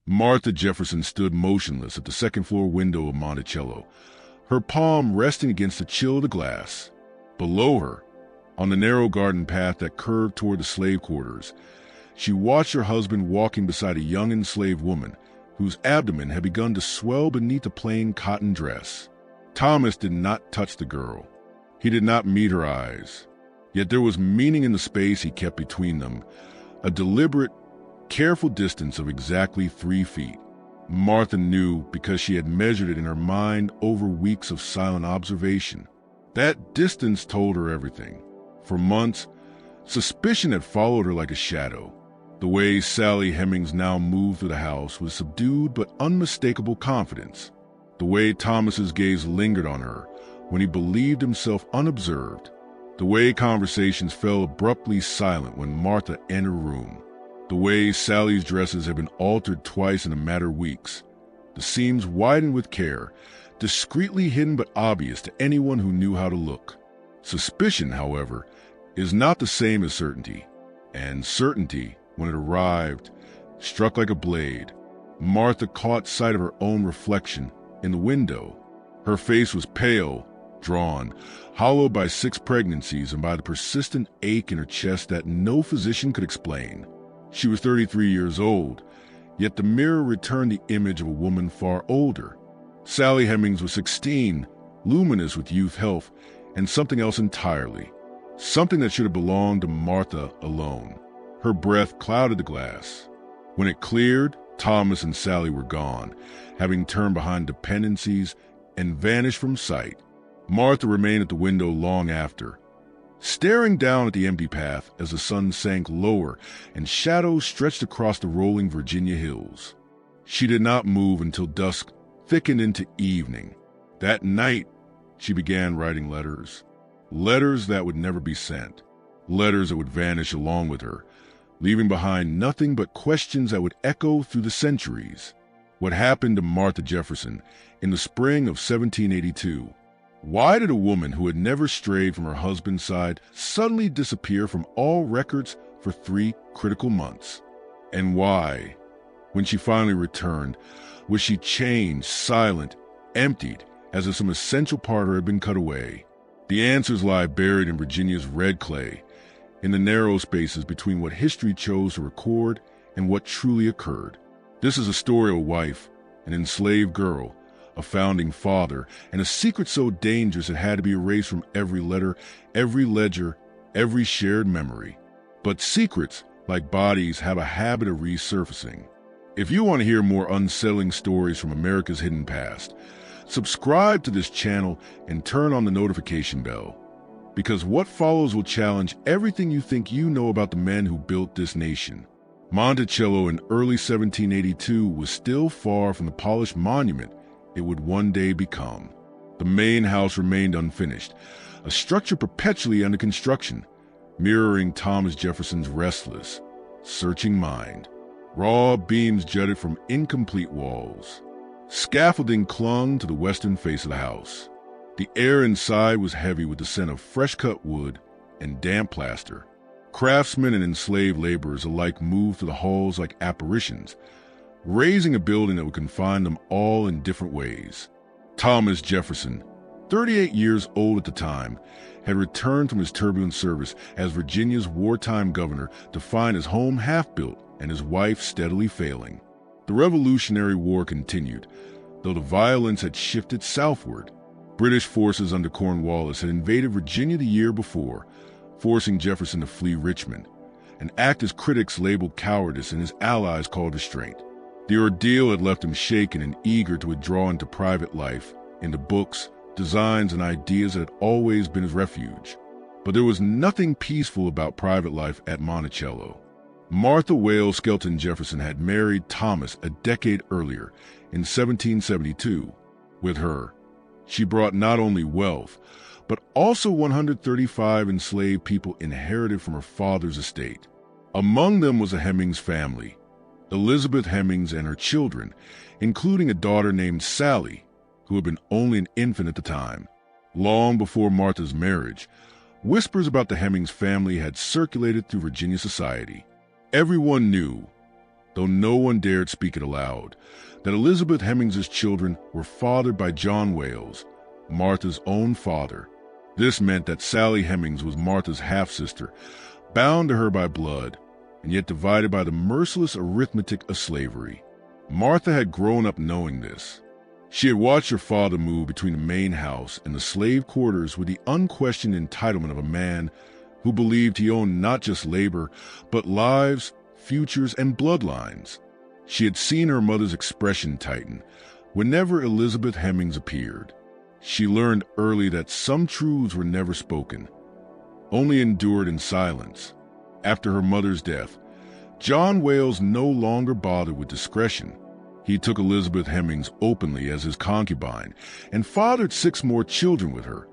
Martha Jefferson stood motionless at the second-floor window of Monticello, her palm resting against the chill of the glass. Below her, on the narrow garden path that curved toward the slave quarters, she watched her husband walking beside a young enslaved woman whose abdomen had begun to swell beneath a plain cotton dress. Thomas did not touch the girl. He did not meet her eyes. Yet there was meaning in the space he kept between them, a deliberate, careful distance of exactly 3 feet. Martha knew because she had measured it in her mind over weeks of silent observation. That distance told her everything. For months, suspicion had followed her like a shadow. The way Sally Hemings now moved through the house was subdued but unmistakable confidence. The way Thomas's gaze lingered on her when he believed himself unobserved. The way conversations fell abruptly silent when Martha entered a room. The way Sally's dresses had been altered twice in a matter of weeks. The seams widened with care, discreetly hidden but obvious to anyone who knew how to look. Suspicion, however, is not the same as certainty. And certainty, when it arrived, struck like a blade. Martha caught sight of her own reflection in the window. Her face was pale, drawn, hollowed by 6 pregnancies and by the persistent ache in her chest that no physician could explain. She was 33 years old, yet the mirror returned the image of a woman far older. Sally Hemings was 16, luminous with youth health, and something else entirely. Something that should have belonged to Martha alone. Her breath clouded the glass. When it cleared, Thomas and Sally were gone, having turned behind dependencies and vanished from sight. Martha remained at the window long after, staring down at the empty path as the sun sank lower and shadows stretched across the rolling Virginia hills. She did not move until dusk thickened into evening. That night, she began writing letters. Letters that would never be sent. Letters that would vanish along with her, leaving behind nothing but questions that would echo through the centuries. What happened to Martha Jefferson in the spring of 1782? Why did a woman who had never strayed from her husband's side suddenly disappear from all records for 3 critical months? And why, when she finally returned, was she changed, silent, emptied, as if some essential part of her had been cut away? The answers lie buried in Virginia's red clay, in the narrow spaces between what history chose to record and what truly occurred. This is a story of a wife, an enslaved girl, a founding father, and a secret so dangerous it had to be erased from every letter, every ledger, every shared memory. But secrets, like bodies, have a habit of resurfacing. If you want to hear more unsettling stories from America's hidden past, subscribe to this channel and turn on the notification bell, because what follows will challenge everything you think you know about the men who built this nation. Monticello in early 1782 was still far from the polished monument it would one day become. The main house remained unfinished, a structure perpetually under construction, mirroring Thomas Jefferson's restless, searching mind. Raw beams jutted from incomplete walls. Scaffolding clung to the western face of the house. The air inside was heavy with the scent of fresh-cut wood and damp plaster. Craftsmen and enslaved laborers alike moved through the halls like apparitions, raising a building that would confine them all in different ways. Thomas Jefferson, 38 years old at the time, had returned from his turbulent service as Virginia's wartime governor to find his home half-built and his wife steadily failing. The Revolutionary War continued, though the violence had shifted southward. British forces under Cornwallis had invaded Virginia the year before, forcing Jefferson to flee Richmond, an act his critics labeled cowardice and his allies called restraint. The ordeal had left him shaken and eager to withdraw into private life, into books, designs, and ideas that had always been his refuge. But there was nothing peaceful about private life at Monticello. Martha Wales Skelton Jefferson had married Thomas a decade earlier, in 1772. With her, she brought not only wealth, but also 135 enslaved people inherited from her father's estate. Among them was a Hemings family, Elizabeth Hemings and her children, including a daughter named Sally, who had been only an infant at the time. Long before Martha's marriage, whispers about the Hemings family had circulated through Virginia society. Everyone knew though no one dared speak it aloud, that Elizabeth Hemings's children were fathered by John Wales, Martha's own father. This meant that Sally Hemings was Martha's half-sister, bound to her by blood, and yet divided by the merciless arithmetic of slavery. Martha had grown up knowing this. She had watched her father move between the main house and the slave quarters with the unquestioned entitlement of a man who believed he owned not just labor, but lives, futures, and bloodlines. She had seen her mother's expression tighten whenever Elizabeth Hemings appeared. She learned early that some truths were never spoken, only endured in silence. After her mother's death, John Wales no longer bothered with discretion. He took Elizabeth Hemings openly as his concubine and fathered 6 more children with her,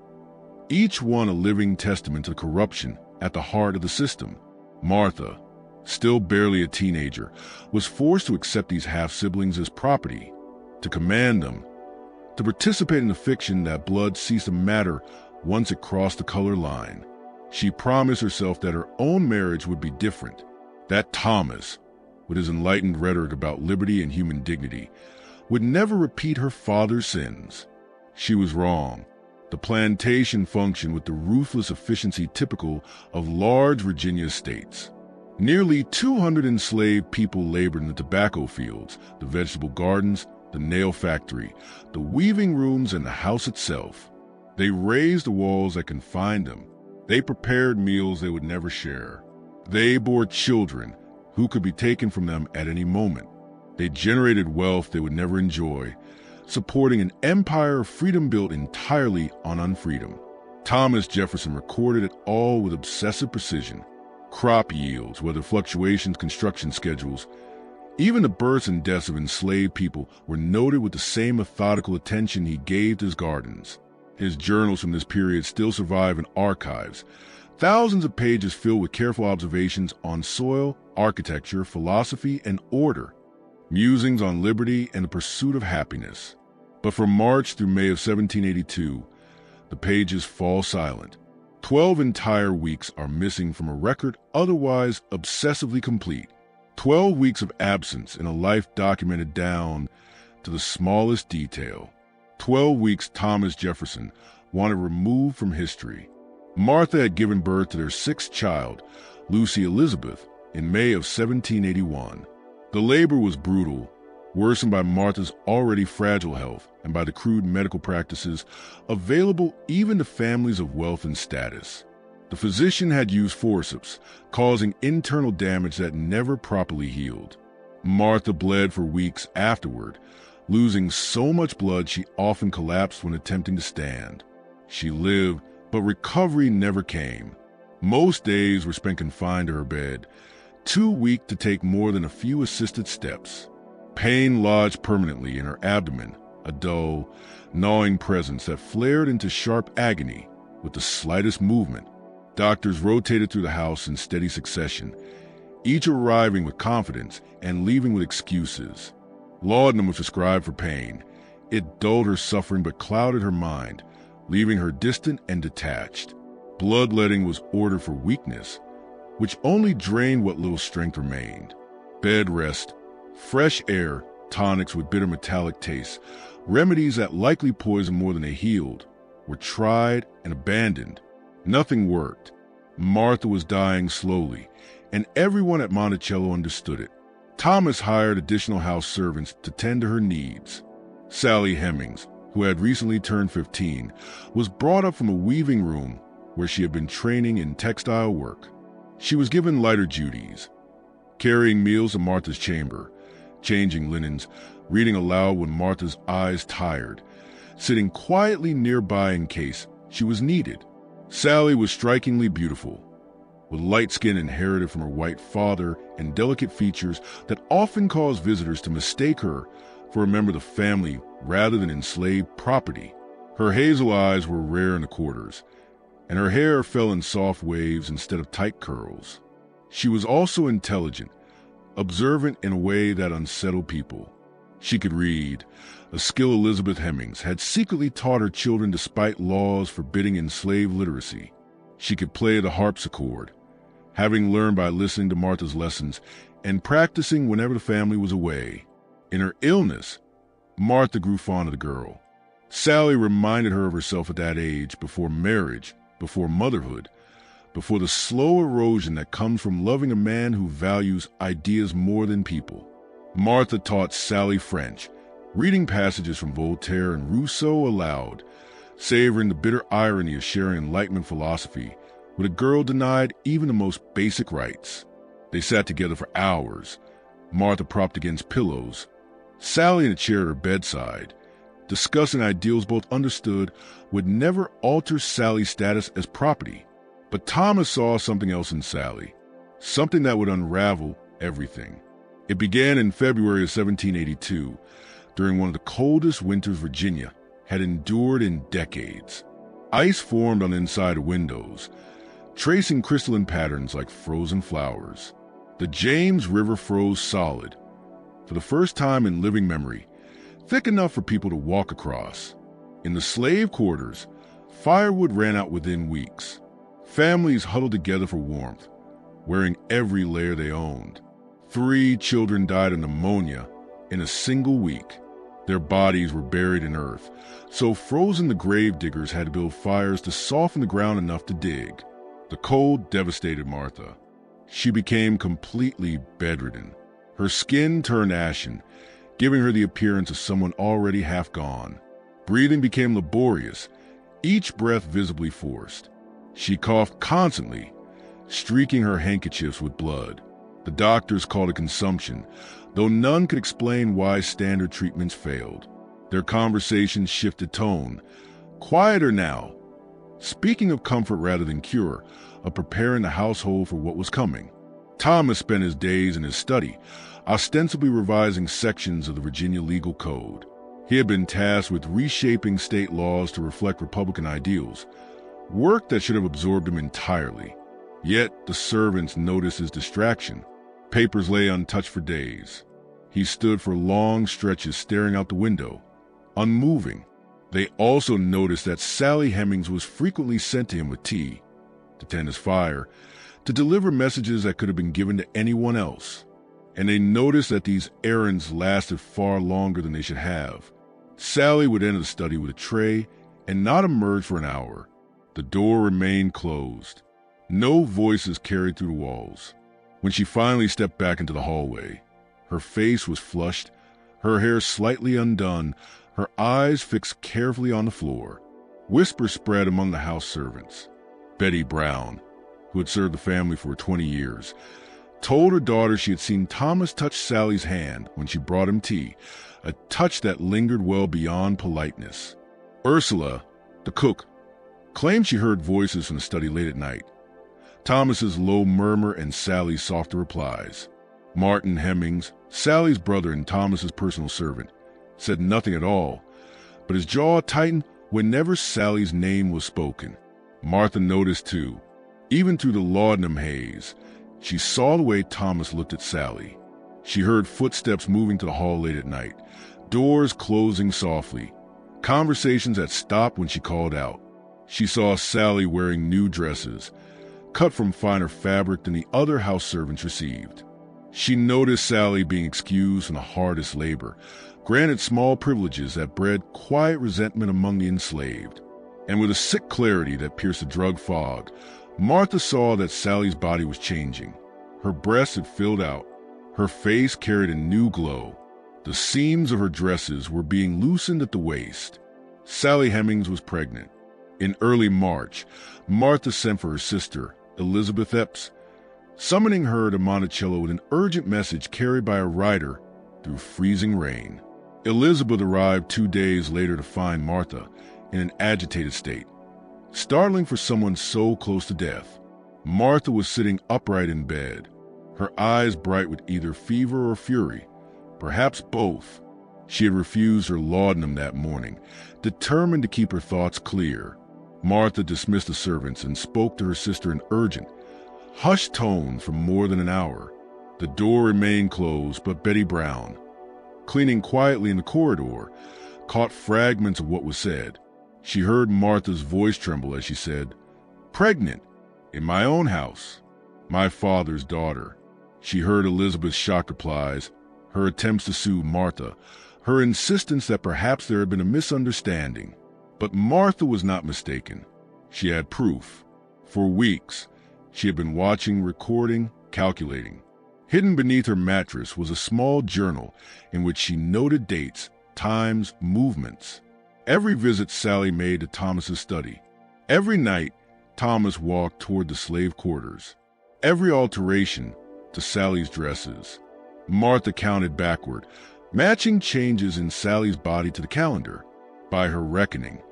each one a living testament to the corruption at the heart of the system. Martha, still barely a teenager, was forced to accept these half-siblings as property, to command them, to participate in the fiction that blood ceased to matter once it crossed the color line. She promised herself that her own marriage would be different, that Thomas, with his enlightened rhetoric about liberty and human dignity, would never repeat her father's sins. She was wrong. The plantation functioned with the ruthless efficiency typical of large Virginia estates. Nearly 200 enslaved people labored in the tobacco fields, the vegetable gardens, the nail factory, the weaving rooms, and the house itself. They raised the walls that confined them. They prepared meals they would never share. They bore children who could be taken from them at any moment. They generated wealth they would never enjoy, supporting an empire of freedom built entirely on unfreedom. Thomas Jefferson recorded it all with obsessive precision. Crop yields, weather fluctuations, construction schedules, even the births and deaths of enslaved people were noted with the same methodical attention he gave to his gardens. His journals from this period still survive in archives, thousands of pages filled with careful observations on soil, architecture, philosophy, and order, musings on liberty and the pursuit of happiness. But from March through May of 1782, the pages fall silent. 12 entire weeks are missing from a record otherwise obsessively complete. 12 weeks of absence in a life documented down to the smallest detail. 12 weeks Thomas Jefferson wanted removed from history. Martha had given birth to their 6th child, Lucy Elizabeth, in May of 1781. The labor was brutal, worsened by Martha's already fragile health and by the crude medical practices available even to families of wealth and status. The physician had used forceps, causing internal damage that never properly healed. Martha bled for weeks afterward, losing so much blood she often collapsed when attempting to stand. She lived, but recovery never came. Most days were spent confined to her bed, too weak to take more than a few assisted steps. Pain lodged permanently in her abdomen, a dull, gnawing presence that flared into sharp agony with the slightest movement. Doctors rotated through the house in steady succession, each arriving with confidence and leaving with excuses. Laudanum was prescribed for pain. It dulled her suffering but clouded her mind, leaving her distant and detached. Bloodletting was ordered for weakness, which only drained what little strength remained. Bed rest, fresh air, tonics with bitter metallic tastes, remedies that likely poisoned more than they healed, were tried and abandoned. Nothing worked. Martha was dying slowly, and everyone at Monticello understood it. Thomas hired additional house servants to tend to her needs. Sally Hemings, who had recently turned 15, was brought up from a weaving room where she had been training in textile work. She was given lighter duties, carrying meals to Martha's chamber, changing linens, reading aloud when Martha's eyes tired, sitting quietly nearby in case she was needed. Sally was strikingly beautiful, with light skin inherited from her white father and delicate features that often caused visitors to mistake her for a member of the family rather than enslaved property. Her hazel eyes were rare in the quarters, and her hair fell in soft waves instead of tight curls. She was also intelligent, observant in a way that unsettled people. She could read, a skill Elizabeth Hemings had secretly taught her children despite laws forbidding enslaved literacy. She could play the harpsichord, having learned by listening to Martha's lessons and practicing whenever the family was away. In her illness, Martha grew fond of the girl. Sally reminded her of herself at that age, before marriage, before motherhood, before the slow erosion that comes from loving a man who values ideas more than people. Martha taught Sally French, reading passages from Voltaire and Rousseau aloud, savoring the bitter irony of sharing Enlightenment philosophy with a girl denied even the most basic rights. They sat together for hours, Martha propped against pillows, Sally in a chair at her bedside, discussing ideals both understood would never alter Sally's status as property. But Thomas saw something else in Sally, something that would unravel everything. It began in February of 1782, during one of the coldest winters Virginia had endured in decades. Ice formed on the inside of windows, tracing crystalline patterns like frozen flowers. The James River froze solid, for the first time in living memory, thick enough for people to walk across. In the slave quarters, firewood ran out within weeks. Families huddled together for warmth, wearing every layer they owned. 3 children died of pneumonia in a single week. Their bodies were buried in earth, so frozen the grave diggers had to build fires to soften the ground enough to dig. The cold devastated Martha. She became completely bedridden. Her skin turned ashen, giving her the appearance of someone already half gone. Breathing became laborious, each breath visibly forced. She coughed constantly, streaking her handkerchiefs with blood. The doctors called it consumption, though none could explain why standard treatments failed. Their conversations shifted tone. Quieter now, speaking of comfort rather than cure, of preparing the household for what was coming. Thomas spent his days in his study, ostensibly revising sections of the Virginia legal code. He had been tasked with reshaping state laws to reflect Republican ideals, work that should have absorbed him entirely. Yet the servants noticed his distraction. Papers lay untouched for days. He stood for long stretches staring out the window, unmoving. They also noticed that Sally Hemings was frequently sent to him with tea, to tend his fire, to deliver messages that could have been given to anyone else. And they noticed that these errands lasted far longer than they should have. Sally would enter the study with a tray and not emerge for an hour. The door remained closed. No voices carried through the walls. When she finally stepped back into the hallway, her face was flushed, her hair slightly undone, her eyes fixed carefully on the floor. Whispers spread among the house servants. Betty Brown, who had served the family for 20 years, told her daughter she had seen Thomas touch Sally's hand when she brought him tea, a touch that lingered well beyond politeness. Ursula, the cook, claimed she heard voices from the study late at night. Thomas's low murmur and Sally's softer replies. Martin Hemings, Sally's brother and Thomas's personal servant, said nothing at all, but his jaw tightened whenever Sally's name was spoken. Martha noticed too. Even through the laudanum haze, she saw the way Thomas looked at Sally. She heard footsteps moving to the hall late at night, doors closing softly, conversations that stopped when she called out. She saw Sally wearing new dresses, cut from finer fabric than the other house servants received. She noticed Sally being excused from the hardest labor, granted small privileges that bred quiet resentment among the enslaved. And with a sick clarity that pierced the drug fog, Martha saw that Sally's body was changing. Her breasts had filled out. Her face carried a new glow. The seams of her dresses were being loosened at the waist. Sally Hemings was pregnant. In early March, Martha sent for her sister, Elizabeth Epps, summoning her to Monticello with an urgent message carried by a rider through freezing rain. Elizabeth arrived 2 days later to find Martha in an agitated state. Startling for someone so close to death, Martha was sitting upright in bed, her eyes bright with either fever or fury, perhaps both. She had refused her laudanum that morning, determined to keep her thoughts clear. Martha dismissed the servants and spoke to her sister in urgent, hushed tones for more than an hour. The door remained closed, but Betty Brown, cleaning quietly in the corridor, caught fragments of what was said. She heard Martha's voice tremble as she said, "Pregnant, in my own house, my father's daughter." She heard Elizabeth's shocked replies, her attempts to soothe Martha, her insistence that perhaps there had been a misunderstanding. But Martha was not mistaken. She had proof. For weeks, she had been watching, recording, calculating. Hidden beneath her mattress was a small journal in which she noted dates, times, movements. Every visit Sally made to Thomas's study. Every night, Thomas walked toward the slave quarters. Every alteration to Sally's dresses. Martha counted backward, matching changes in Sally's body to the calendar. By her reckoning,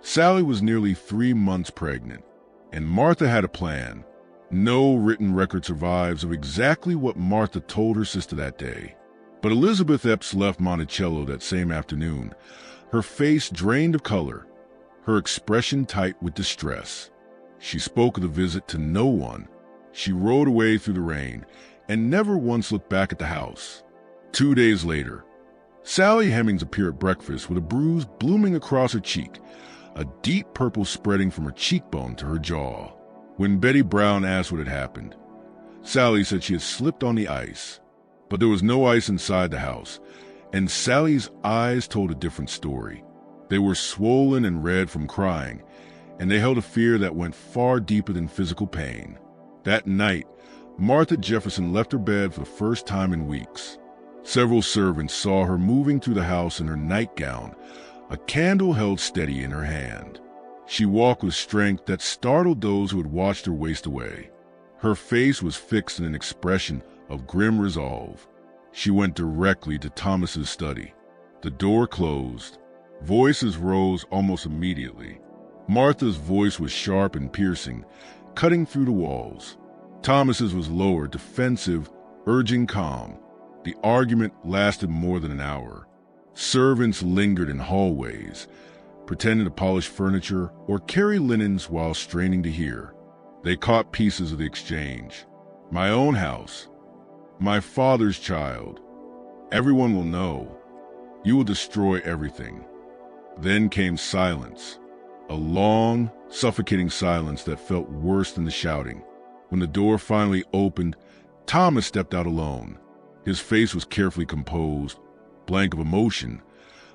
Sally was nearly 3 months pregnant, and Martha had a plan. No written record survives of exactly what Martha told her sister that day. But Elizabeth Epps left Monticello that same afternoon, her face drained of color, her expression tight with distress. She spoke of the visit to no one. She rode away through the rain and never once looked back at the house. 2 days later, Sally Hemings appeared at breakfast with a bruise blooming across her cheek, a deep purple spreading from her cheekbone to her jaw. When Betty Brown asked what had happened, Sally said she had slipped on the ice. But there was no ice inside the house, and Sally's eyes told a different story. They were swollen and red from crying, and they held a fear that went far deeper than physical pain. That night, Martha Jefferson left her bed for the first time in weeks. Several servants saw her moving through the house in her nightgown, a candle held steady in her hand. She walked with strength that startled those who had watched her waste away. Her face was fixed in an expression of grim resolve. She went directly to Thomas's study. The door closed. Voices rose almost immediately. Martha's voice was sharp and piercing, cutting through the walls. Thomas's was lower, defensive, urging calm. The argument lasted more than an hour. Servants lingered in hallways, pretending to polish furniture or carry linens while straining to hear. They caught pieces of the exchange. My own house. My father's child. Everyone will know. You will destroy everything. Then came silence. A long, suffocating silence that felt worse than the shouting. When the door finally opened, Thomas stepped out alone. His face was carefully composed, blank of emotion,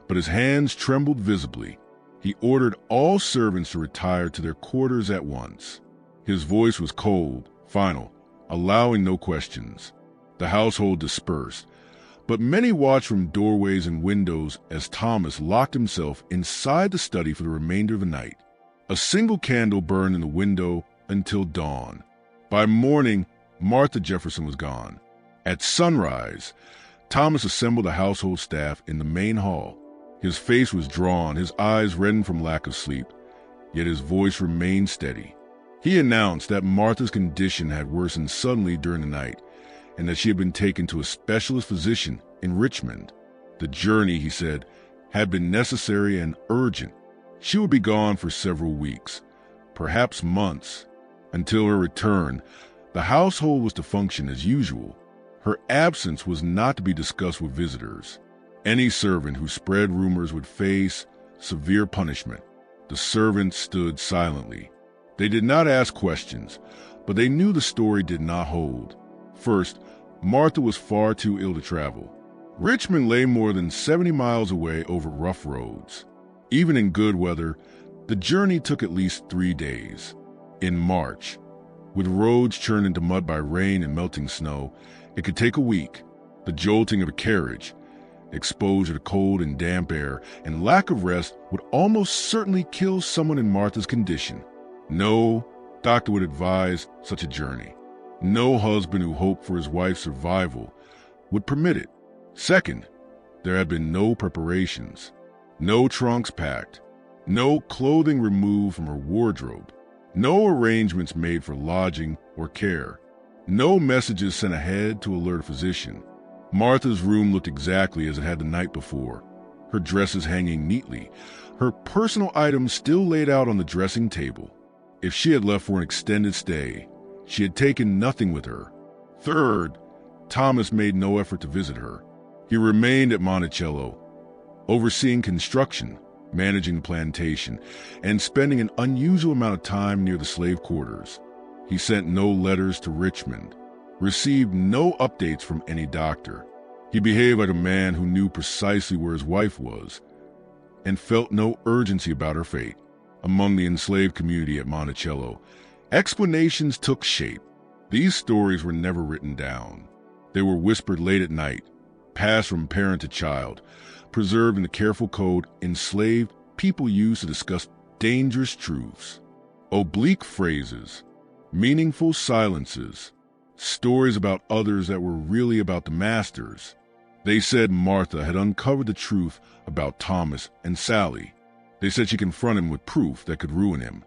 but his hands trembled visibly. He ordered all servants to retire to their quarters at once. His voice was cold, final, allowing no questions. The household dispersed, but many watched from doorways and windows as Thomas locked himself inside the study for the remainder of the night. A single candle burned in the window until dawn. By morning, Martha Jefferson was gone. At sunrise, Thomas assembled the household staff in the main hall. His face was drawn, his eyes reddened from lack of sleep, yet his voice remained steady. He announced that Martha's condition had worsened suddenly during the night, and that she had been taken to a specialist physician in Richmond. The journey, he said, had been necessary and urgent. She would be gone for several weeks, perhaps months. Until her return, the household was to function as usual. Her absence was not to be discussed with visitors. Any servant who spread rumors would face severe punishment. The servants stood silently. They did not ask questions, but they knew the story did not hold. First, Martha was far too ill to travel. Richmond lay more than 70 miles away over rough roads. Even in good weather, the journey took at least 3 days. In March, with roads churned into mud by rain and melting snow, it could take a week. The jolting of a carriage, exposure to cold and damp air, and lack of rest would almost certainly kill someone in Martha's condition. No doctor would advise such a journey. No husband who hoped for his wife's survival would permit it. Second, there had been no preparations, no trunks packed, no clothing removed from her wardrobe, no arrangements made for lodging or care, no messages sent ahead to alert a physician. Martha's room looked exactly as it had the night before, her dresses hanging neatly, her personal items still laid out on the dressing table. If she had left for an extended stay, she had taken nothing with her. Third, Thomas made no effort to visit her. He remained at Monticello, overseeing construction, managing the plantation, and spending an unusual amount of time near the slave quarters. He sent no letters to Richmond. received no updates from any doctor. He behaved like a man who knew precisely where his wife was and felt no urgency about her fate. Among the enslaved community at Monticello, explanations took shape. These stories were never written down. They were whispered late at night, passed from parent to child, preserved in the careful code enslaved people used to discuss dangerous truths. Oblique phrases, meaningful silences, stories about others that were really about the masters. They said Martha had uncovered the truth about Thomas and Sally. They said she confronted him with proof that could ruin him.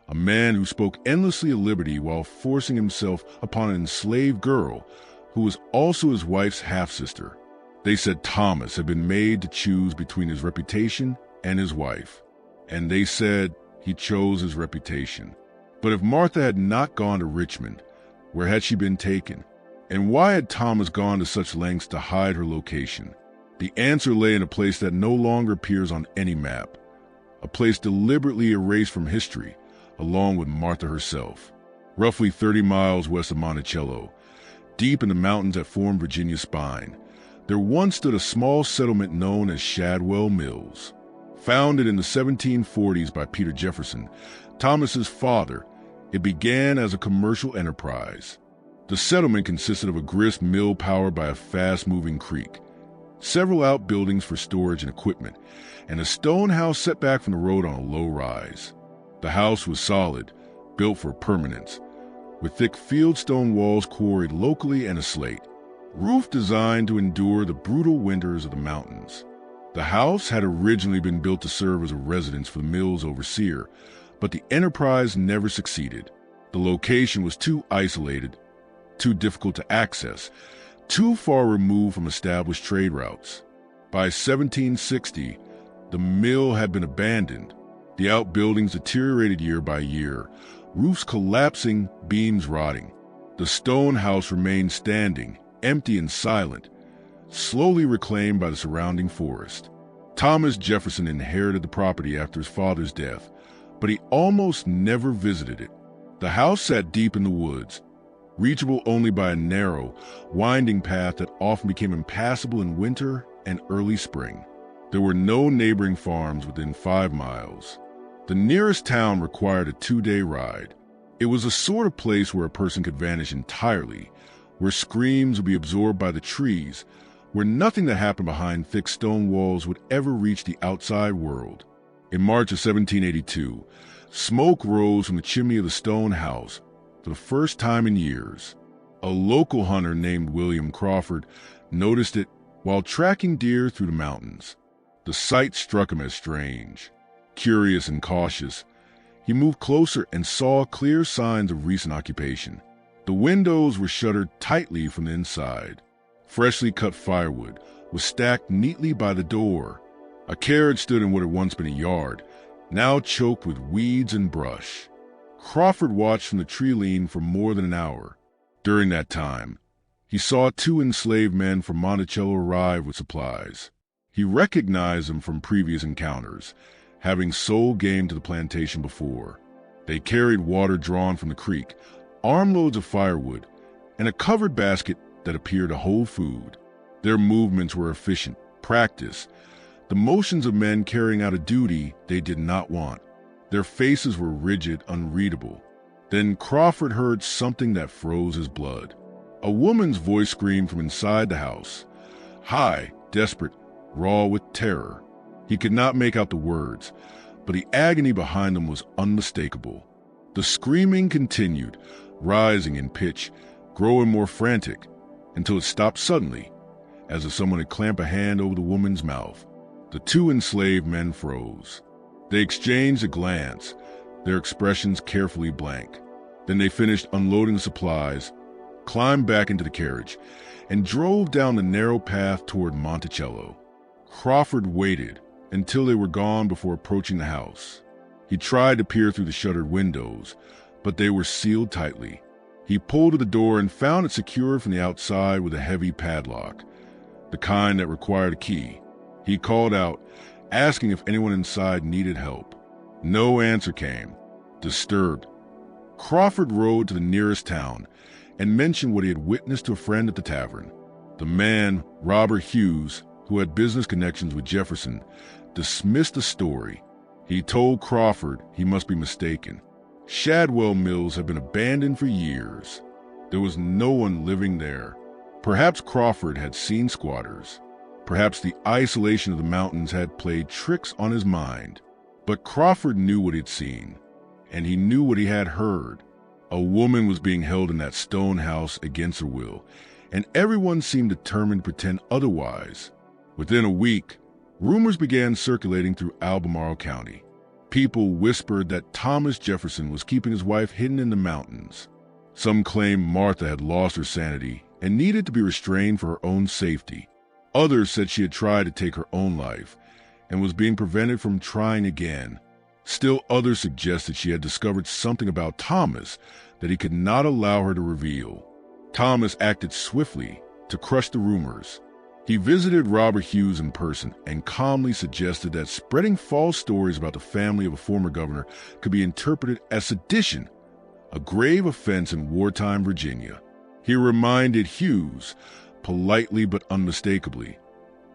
A man who spoke endlessly of liberty while forcing himself upon an enslaved girl who was also his wife's half-sister. They said Thomas had been made to choose between his reputation and his wife, and they said he chose his reputation. But if Martha had not gone to Richmond, where had she been taken? And why had Thomas gone to such lengths to hide her location? The answer lay in a place that no longer appears on any map, a place deliberately erased from history, along with Martha herself. Roughly 30 miles west of Monticello, deep in the mountains that form Virginia's spine, there once stood a small settlement known as Shadwell Mills. Founded in the 1740s by Peter Jefferson, Thomas's father, it began as a commercial enterprise. The settlement consisted of a grist mill powered by a fast-moving creek, several outbuildings for storage and equipment, and a stone house set back from the road on a low rise. The house was solid, built for permanence, with thick fieldstone walls quarried locally and a slate roof designed to endure the brutal winters of the mountains. The house had originally been built to serve as a residence for the mill's overseer, but the enterprise never succeeded. The location was too isolated, too difficult to access, too far removed from established trade routes. By 1760, the mill had been abandoned. The outbuildings deteriorated year by year, roofs collapsing, beams rotting. The stone house remained standing, empty and silent, slowly reclaimed by the surrounding forest. Thomas Jefferson inherited the property after his father's death, but he almost never visited it. The house sat deep in the woods, reachable only by a narrow, winding path that often became impassable in winter and early spring. There were no neighboring farms within 5 miles. The nearest town required a 2-day ride. It was the sort of place where a person could vanish entirely, where screams would be absorbed by the trees, where nothing that happened behind thick stone walls would ever reach the outside world. In March of 1782, smoke rose from the chimney of the stone house for the first time in years. A local hunter named William Crawford noticed it while tracking deer through the mountains. The sight struck him as strange. Curious and cautious, he moved closer and saw clear signs of recent occupation. The windows were shuttered tightly from the inside. Freshly cut firewood was stacked neatly by the door. A carriage stood in what had once been a yard, now choked with weeds and brush. Crawford watched from the tree lean for more than an hour. During that time, he saw 2 enslaved men from Monticello arrive with supplies. He recognized them from previous encounters, having sold game to the plantation before. They carried water drawn from the creek, armloads of firewood, and a covered basket that appeared to hold food. Their movements were efficient, practiced, the motions of men carrying out a duty they did not want. Their faces were rigid, unreadable. Then Crawford heard something that froze his blood. A woman's voice screamed from inside the house, high, desperate, raw with terror. He could not make out the words, but the agony behind them was unmistakable. The screaming continued, rising in pitch, growing more frantic, until it stopped suddenly, as if someone had clamped a hand over the woman's mouth. The 2 enslaved men froze. They exchanged a glance, their expressions carefully blank. Then they finished unloading the supplies, climbed back into the carriage, and drove down the narrow path toward Monticello. Crawford waited until they were gone before approaching the house. He tried to peer through the shuttered windows, but they were sealed tightly. He pulled at the door and found it secured from the outside with a heavy padlock, the kind that required a key. He called out, asking if anyone inside needed help. No answer came. Disturbed, Crawford rode to the nearest town and mentioned what he had witnessed to a friend at the tavern. The man, Robert Hughes, who had business connections with Jefferson, dismissed the story. He told Crawford he must be mistaken. Shadwell Mills had been abandoned for years. There was no one living there. Perhaps Crawford had seen squatters. Perhaps the isolation of the mountains had played tricks on his mind. But Crawford knew what he'd seen, and he knew what he had heard. A woman was being held in that stone house against her will, and everyone seemed determined to pretend otherwise. Within a week, rumors began circulating through Albemarle County. People whispered that Thomas Jefferson was keeping his wife hidden in the mountains. Some claimed Martha had lost her sanity and needed to be restrained for her own safety. Others said she had tried to take her own life and was being prevented from trying again. Still others suggested she had discovered something about Thomas that he could not allow her to reveal. Thomas acted swiftly to crush the rumors. He visited Robert Hughes in person and calmly suggested that spreading false stories about the family of a former governor could be interpreted as sedition, a grave offense in wartime Virginia. He reminded Hughes, politely but unmistakably,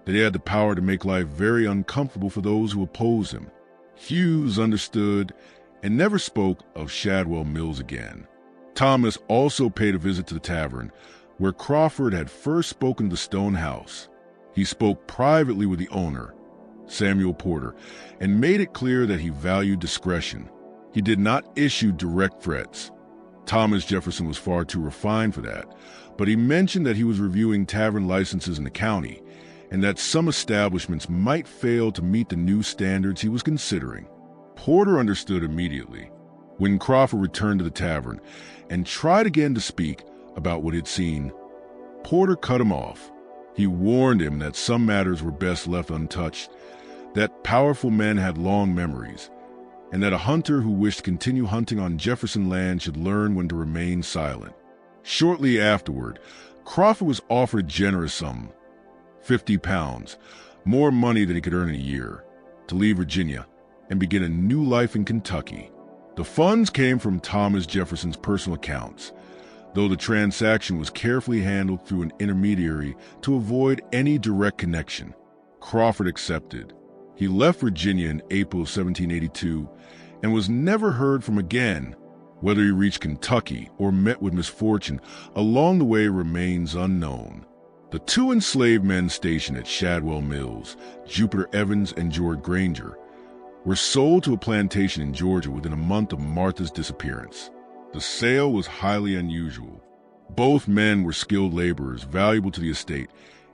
that he had the power to make life very uncomfortable for those who oppose him. Hughes understood and never spoke of Shadwell Mills again. Thomas also paid a visit to the tavern, where Crawford had first spoken to the stone house. He spoke privately with the owner, Samuel Porter, and made it clear that he valued discretion. He did not issue direct threats. Thomas Jefferson was far too refined for that, but he mentioned that he was reviewing tavern licenses in the county, and that some establishments might fail to meet the new standards he was considering. Porter understood immediately. When Crawford returned to the tavern and tried again to speak about what he'd seen, Porter cut him off. He warned him that some matters were best left untouched, that powerful men had long memories, and that a hunter who wished to continue hunting on Jefferson land should learn when to remain silent. Shortly afterward, Crawford was offered a generous sum, 50 pounds, more money than he could earn in a year, to leave Virginia and begin a new life in Kentucky. The funds came from Thomas Jefferson's personal accounts, though the transaction was carefully handled through an intermediary to avoid any direct connection. Crawford accepted. He left Virginia in April of 1782 and was never heard from again. Whether he reached Kentucky or met with misfortune along the way remains unknown. The two enslaved men stationed at Shadwell Mills, Jupiter Evans and George Granger, were sold to a plantation in Georgia within a month of Martha's disappearance. The sale was highly unusual. Both men were skilled laborers valuable to the estate,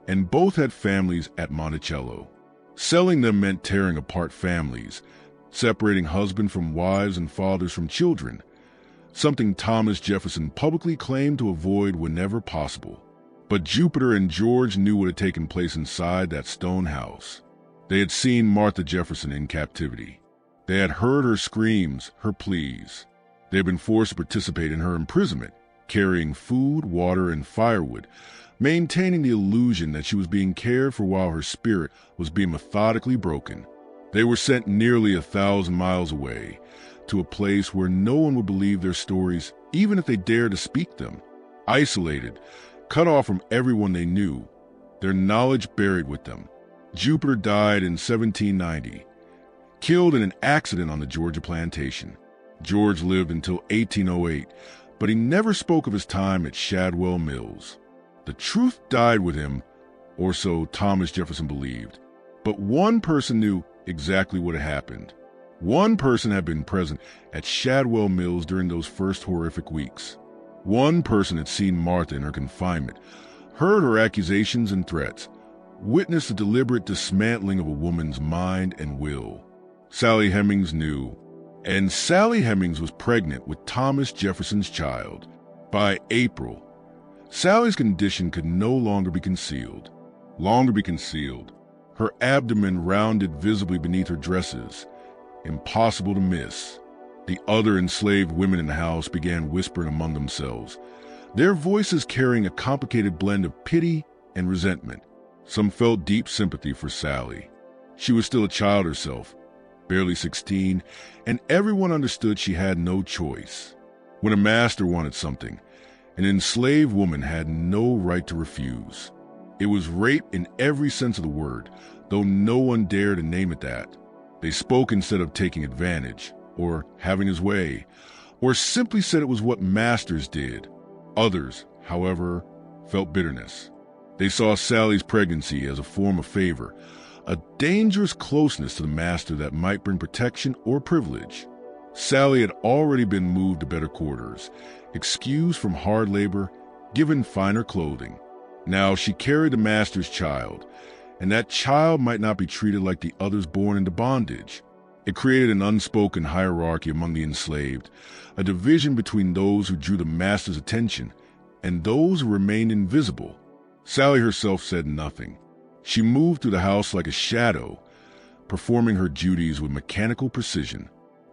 and both had families at Monticello. Selling them meant tearing apart families, separating husbands from wives and fathers from children, something Thomas Jefferson publicly claimed to avoid whenever possible. But Jupiter and George knew what had taken place inside that stone house. They had seen Martha Jefferson in captivity. They had heard her screams, her pleas. They had been forced to participate in her imprisonment, carrying food, water, and firewood, maintaining the illusion that she was being cared for while her spirit was being methodically broken. They were sent nearly 1,000 miles away, to a place where no one would believe their stories, even if they dared to speak them. Isolated, cut off from everyone they knew, their knowledge buried with them. Jupiter died in 1790, killed in an accident on the Georgia plantation. George lived until 1808, but he never spoke of his time at Shadwell Mills. The truth died with him, or so Thomas Jefferson believed. But one person knew exactly what had happened. One person had been present at Shadwell Mills during those first horrific weeks. One person had seen Martha in her confinement, heard her accusations and threats, witnessed the deliberate dismantling of a woman's mind and will. Sally Hemings knew. And Sally Hemings was pregnant with Thomas Jefferson's child. By April, Sally's condition could no longer be concealed. Her abdomen rounded visibly beneath her dresses, impossible to miss. The other enslaved women in the house began whispering among themselves, their voices carrying a complicated blend of pity and resentment. Some felt deep sympathy for Sally. She was still a child herself, barely 16, and everyone understood she had no choice. When a master wanted something, An enslaved woman had no right to refuse. It was rape in every sense of the word, though no one dared to name it that. They spoke instead of taking advantage, or having his way, or simply said it was what masters did. Others, however, felt bitterness. They saw Sally's pregnancy as a form of favor, a dangerous closeness to the master that might bring protection or privilege. Sally had already been moved to better quarters, excused from hard labor, given finer clothing. Now she carried the master's child, and that child might not be treated like the others born into bondage. It created an unspoken hierarchy among the enslaved, a division between those who drew the master's attention and those who remained invisible. Sally herself said nothing. She moved through the house like a shadow, performing her duties with mechanical precision.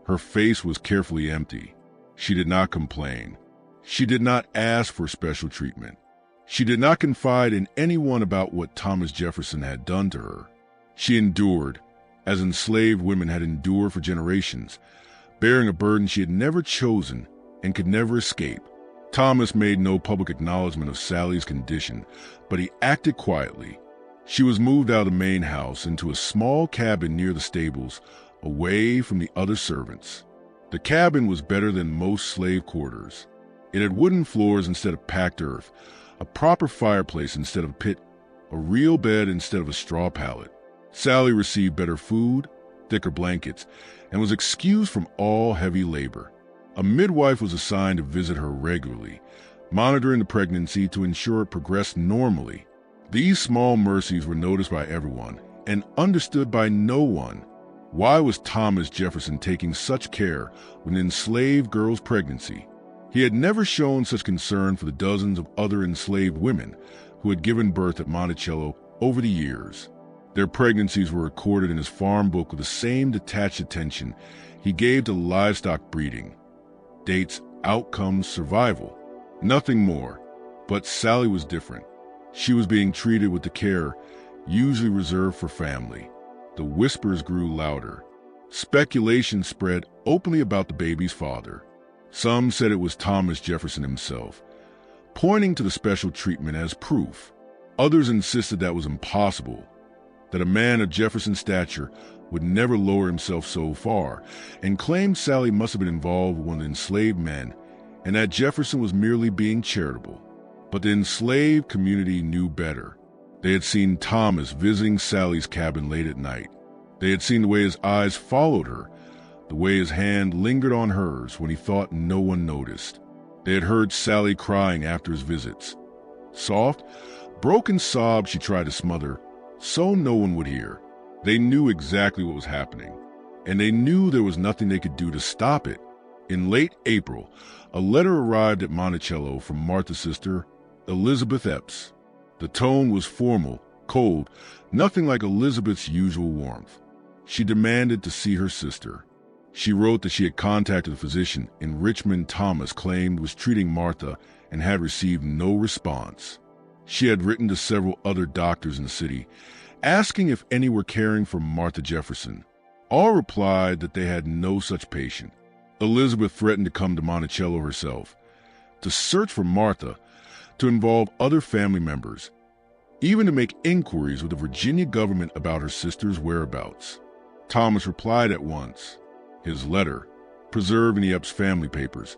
Her face was carefully empty. She did not complain. She did not ask for special treatment. She did not confide in anyone about what Thomas Jefferson had done to her. She endured, as enslaved women had endured for generations, bearing a burden she had never chosen and could never escape. Thomas made no public acknowledgement of Sally's condition, but he acted quietly. She was moved out of the main house into a small cabin near the stables, away from the other servants. The cabin was better than most slave quarters. It had wooden floors instead of packed earth, a proper fireplace instead of a pit, a real bed instead of a straw pallet. Sally received better food, thicker blankets, and was excused from all heavy labor. A midwife was assigned to visit her regularly, monitoring the pregnancy to ensure it progressed normally. These small mercies were noticed by everyone and understood by no one. Why was Thomas Jefferson taking such care with an enslaved girl's pregnancy? He had never shown such concern for the dozens of other enslaved women who had given birth at Monticello over the years. Their pregnancies were recorded in his farm book with the same detached attention he gave to livestock breeding. Dates, outcomes, survival. Nothing more. But Sally was different. She was being treated with the care usually reserved for family. The whispers grew louder. Speculation spread openly about the baby's father. Some said it was Thomas Jefferson himself, pointing to the special treatment as proof. Others insisted that was impossible, that a man of Jefferson's stature would never lower himself so far, and claimed Sally must have been involved with one of the enslaved men, and that Jefferson was merely being charitable. But the enslaved community knew better. They had seen Thomas visiting Sally's cabin late at night. They had seen the way his eyes followed her, the way his hand lingered on hers when he thought no one noticed. They had heard Sally crying after his visits. Soft, broken sobs she tried to smother, so no one would hear. They knew exactly what was happening, and they knew there was nothing they could do to stop it. In late April, a letter arrived at Monticello from Martha's sister, Elizabeth Epps. The tone was formal, cold, nothing like Elizabeth's usual warmth. She demanded to see her sister. She wrote that she had contacted a physician in Richmond Thomas claimed was treating Martha and had received no response. She had written to several other doctors in the city, asking if any were caring for Martha Jefferson. All replied that they had no such patient. Elizabeth threatened to come to Monticello herself, to search for Martha, to involve other family members, even to make inquiries with the Virginia government about her sister's whereabouts. Thomas replied at once. His letter, preserved in the Epps family papers,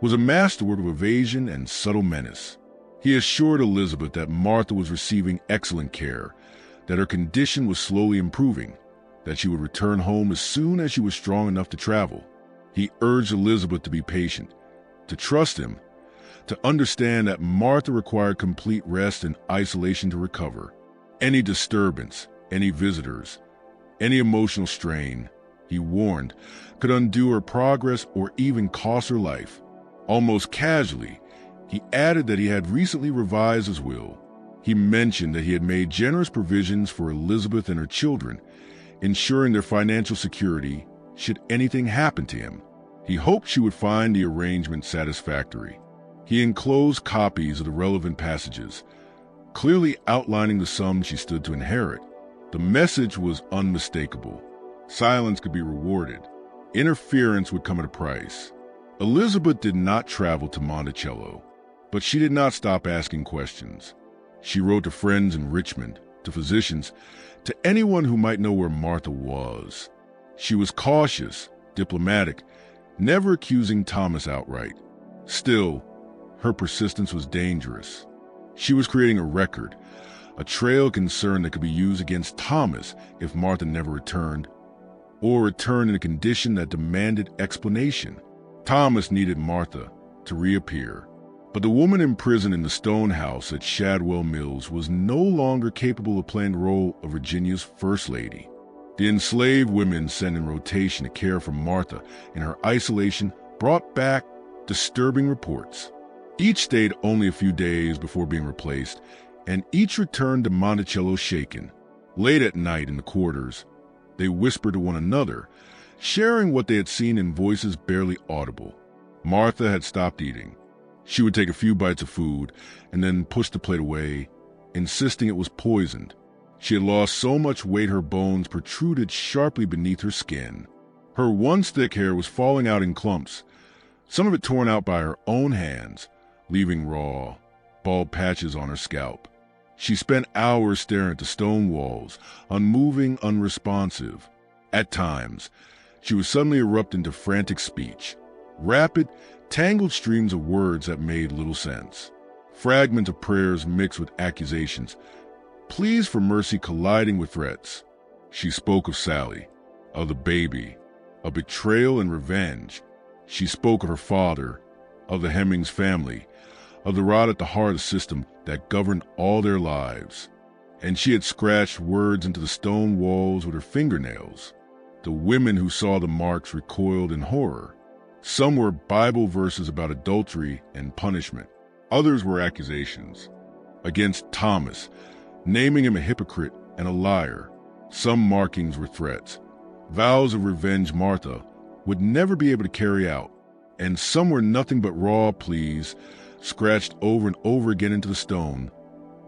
was a masterwork of evasion and subtle menace. He assured Elizabeth that Martha was receiving excellent care, that her condition was slowly improving, that she would return home as soon as she was strong enough to travel. He urged Elizabeth to be patient, to trust him, to understand that Martha required complete rest and isolation to recover. Any disturbance, any visitors, any emotional strain, he warned, could undo her progress or even cost her life. Almost casually, he added that he had recently revised his will. He mentioned that he had made generous provisions for Elizabeth and her children, ensuring their financial security should anything happen to him. He hoped she would find the arrangement satisfactory. He enclosed copies of the relevant passages, clearly outlining the sum she stood to inherit. The message was unmistakable. Silence could be rewarded. Interference would come at a price. Elizabeth did not travel to Monticello. But she did not stop asking questions. She wrote to friends in Richmond, to physicians, to anyone who might know where Martha was. She was cautious, diplomatic, never accusing Thomas outright. Still, her persistence was dangerous. She was creating a record, a trail of concern that could be used against Thomas if Martha never returned, or returned in a condition that demanded explanation. Thomas needed Martha to reappear. But the woman imprisoned in the stone house at Shadwell Mills was no longer capable of playing the role of Virginia's First Lady. The enslaved women sent in rotation to care for Martha in her isolation brought back disturbing reports. Each stayed only a few days before being replaced, and each returned to Monticello shaken. Late at night in the quarters, they whispered to one another, sharing what they had seen in voices barely audible. Martha had stopped eating. She would take a few bites of food and then push the plate away, insisting it was poisoned. She had lost so much weight her bones protruded sharply beneath her skin. Her once thick hair was falling out in clumps, some of it torn out by her own hands, leaving raw, bald patches on her scalp. She spent hours staring at the stone walls, unmoving, unresponsive. At times, she would suddenly erupt into frantic speech, rapid, tangled streams of words that made little sense. Fragments of prayers mixed with accusations, pleas for mercy colliding with threats. She spoke of Sally, of the baby, of betrayal and revenge. She spoke of her father, of the Hemings family, of the rot at the heart of the system that governed all their lives. And she had scratched words into the stone walls with her fingernails. The women who saw the marks recoiled in horror. Some were Bible verses about adultery and punishment. Others were accusations against Thomas, naming him a hypocrite and a liar. Some markings were threats, vows of revenge Martha would never be able to carry out. And some were nothing but raw pleas, scratched over and over again into the stone.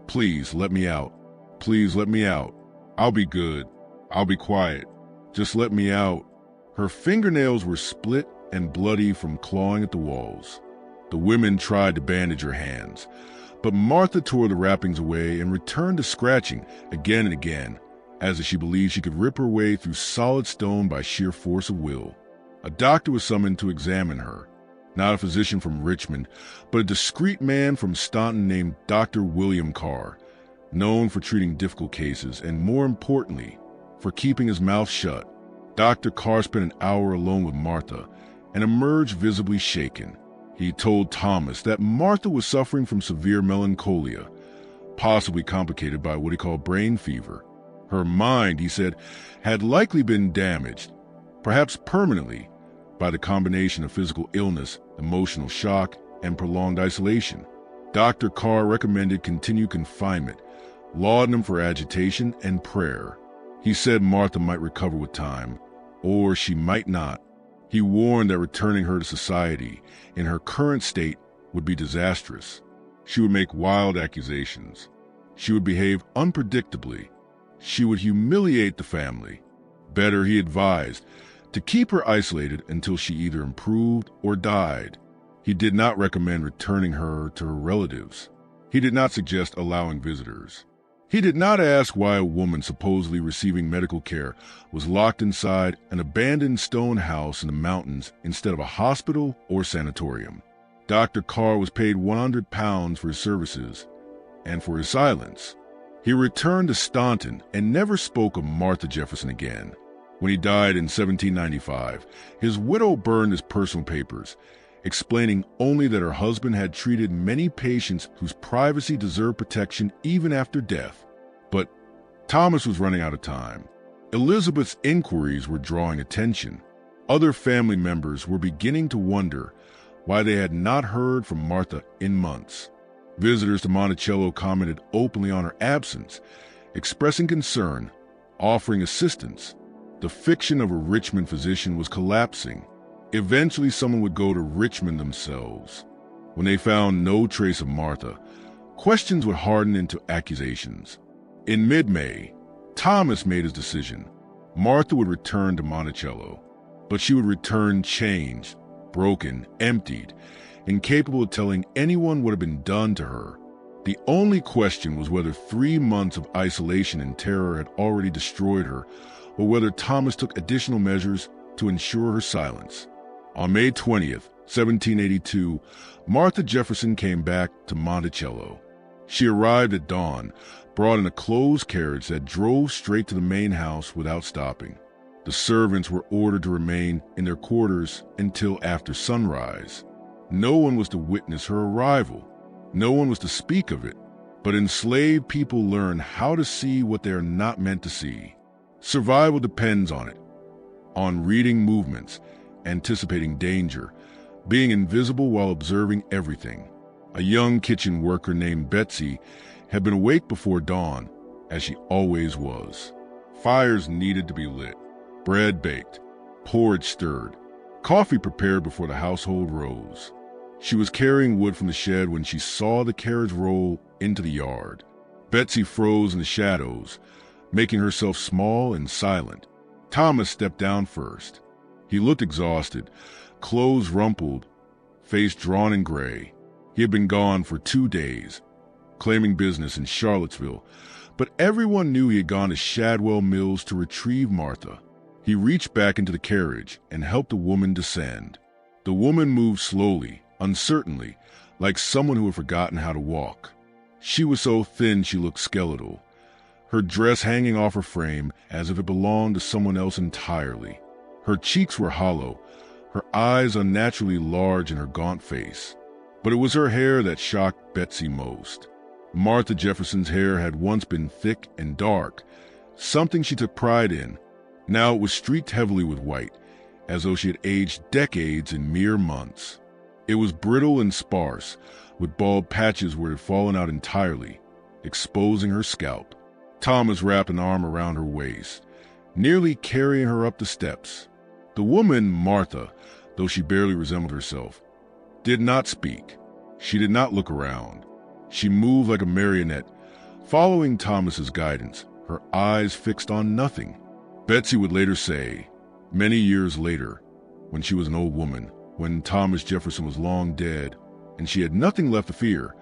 Please let me out. Please let me out. I'll be good. I'll be quiet. Just let me out. Her fingernails were split and bloody from clawing at the walls. The women tried to bandage her hands, but Martha tore the wrappings away and returned to scratching again and again, as if she believed she could rip her way through solid stone by sheer force of will. A doctor was summoned to examine her, not a physician from Richmond, but a discreet man from Staunton named Dr. William Carr, known for treating difficult cases and, more importantly, for keeping his mouth shut. Dr. Carr spent an hour alone with Martha and emerged visibly shaken. He told Thomas that Martha was suffering from severe melancholia, possibly complicated by what he called brain fever. Her mind, he said, had likely been damaged, perhaps permanently, by the combination of physical illness, emotional shock, and prolonged isolation. Dr. Carr recommended continued confinement, laudanum for agitation, and prayer. He said Martha might recover with time, or she might not. He warned that returning her to society in her current state would be disastrous. She would make wild accusations. She would behave unpredictably. She would humiliate the family. Better, he advised, to keep her isolated until she either improved or died. He did not recommend returning her to her relatives. He did not suggest allowing visitors. He did not ask why a woman supposedly receiving medical care was locked inside an abandoned stone house in the mountains instead of a hospital or sanatorium. Dr. Carr was paid £100 for his services and for his silence. He returned to Staunton and never spoke of Martha Jefferson again. When he died in 1795, his widow burned his personal papers, explaining only that her husband had treated many patients whose privacy deserved protection even after death. But Thomas was running out of time. Elizabeth's inquiries were drawing attention. Other family members were beginning to wonder why they had not heard from Martha in months. Visitors to Monticello commented openly on her absence, expressing concern, offering assistance. The fiction of a Richmond physician was collapsing. Eventually, someone would go to Richmond themselves. When they found no trace of Martha, questions would harden into accusations. In mid-May, Thomas made his decision. Martha would return to Monticello, but she would return changed, broken, emptied, incapable of telling anyone what had been done to her. The only question was whether 3 months of isolation and terror had already destroyed her, or whether Thomas took additional measures to ensure her silence. On May 20th, 1782, Martha Jefferson came back to Monticello. She arrived at dawn, brought in a closed carriage that drove straight to the main house without stopping. The servants were ordered to remain in their quarters until after sunrise. No one was to witness her arrival. No one was to speak of it. But enslaved people learn how to see what they are not meant to see. Survival depends on it, on reading movements, anticipating danger, being invisible while observing everything. A young kitchen worker named Betsy had been awake before dawn, as she always was. Fires needed to be lit, bread baked, porridge stirred, coffee prepared before the household rose. She was carrying wood from the shed when she saw the carriage roll into the yard. Betsy froze in the shadows, making herself small and silent. Thomas stepped down first. He looked exhausted, clothes rumpled, face drawn and gray. He had been gone for 2 days, claiming business in Charlottesville, but everyone knew he had gone to Shadwell Mills to retrieve Martha. He reached back into the carriage and helped the woman descend. The woman moved slowly, uncertainly, like someone who had forgotten how to walk. She was so thin she looked skeletal, her dress hanging off her frame as if it belonged to someone else entirely. Her cheeks were hollow, her eyes unnaturally large in her gaunt face. But it was her hair that shocked Betsy most. Martha Jefferson's hair had once been thick and dark, something she took pride in. Now it was streaked heavily with white, as though she had aged decades in mere months. It was brittle and sparse, with bald patches where it had fallen out entirely, exposing her scalp. Thomas wrapped an arm around her waist, nearly carrying her up the steps. The woman, Martha, though she barely resembled herself, did not speak. She did not look around. She moved like a marionette, following Thomas's guidance, her eyes fixed on nothing. Betsy would later say, many years later, when she was an old woman, when Thomas Jefferson was long dead, and she had nothing left to fear,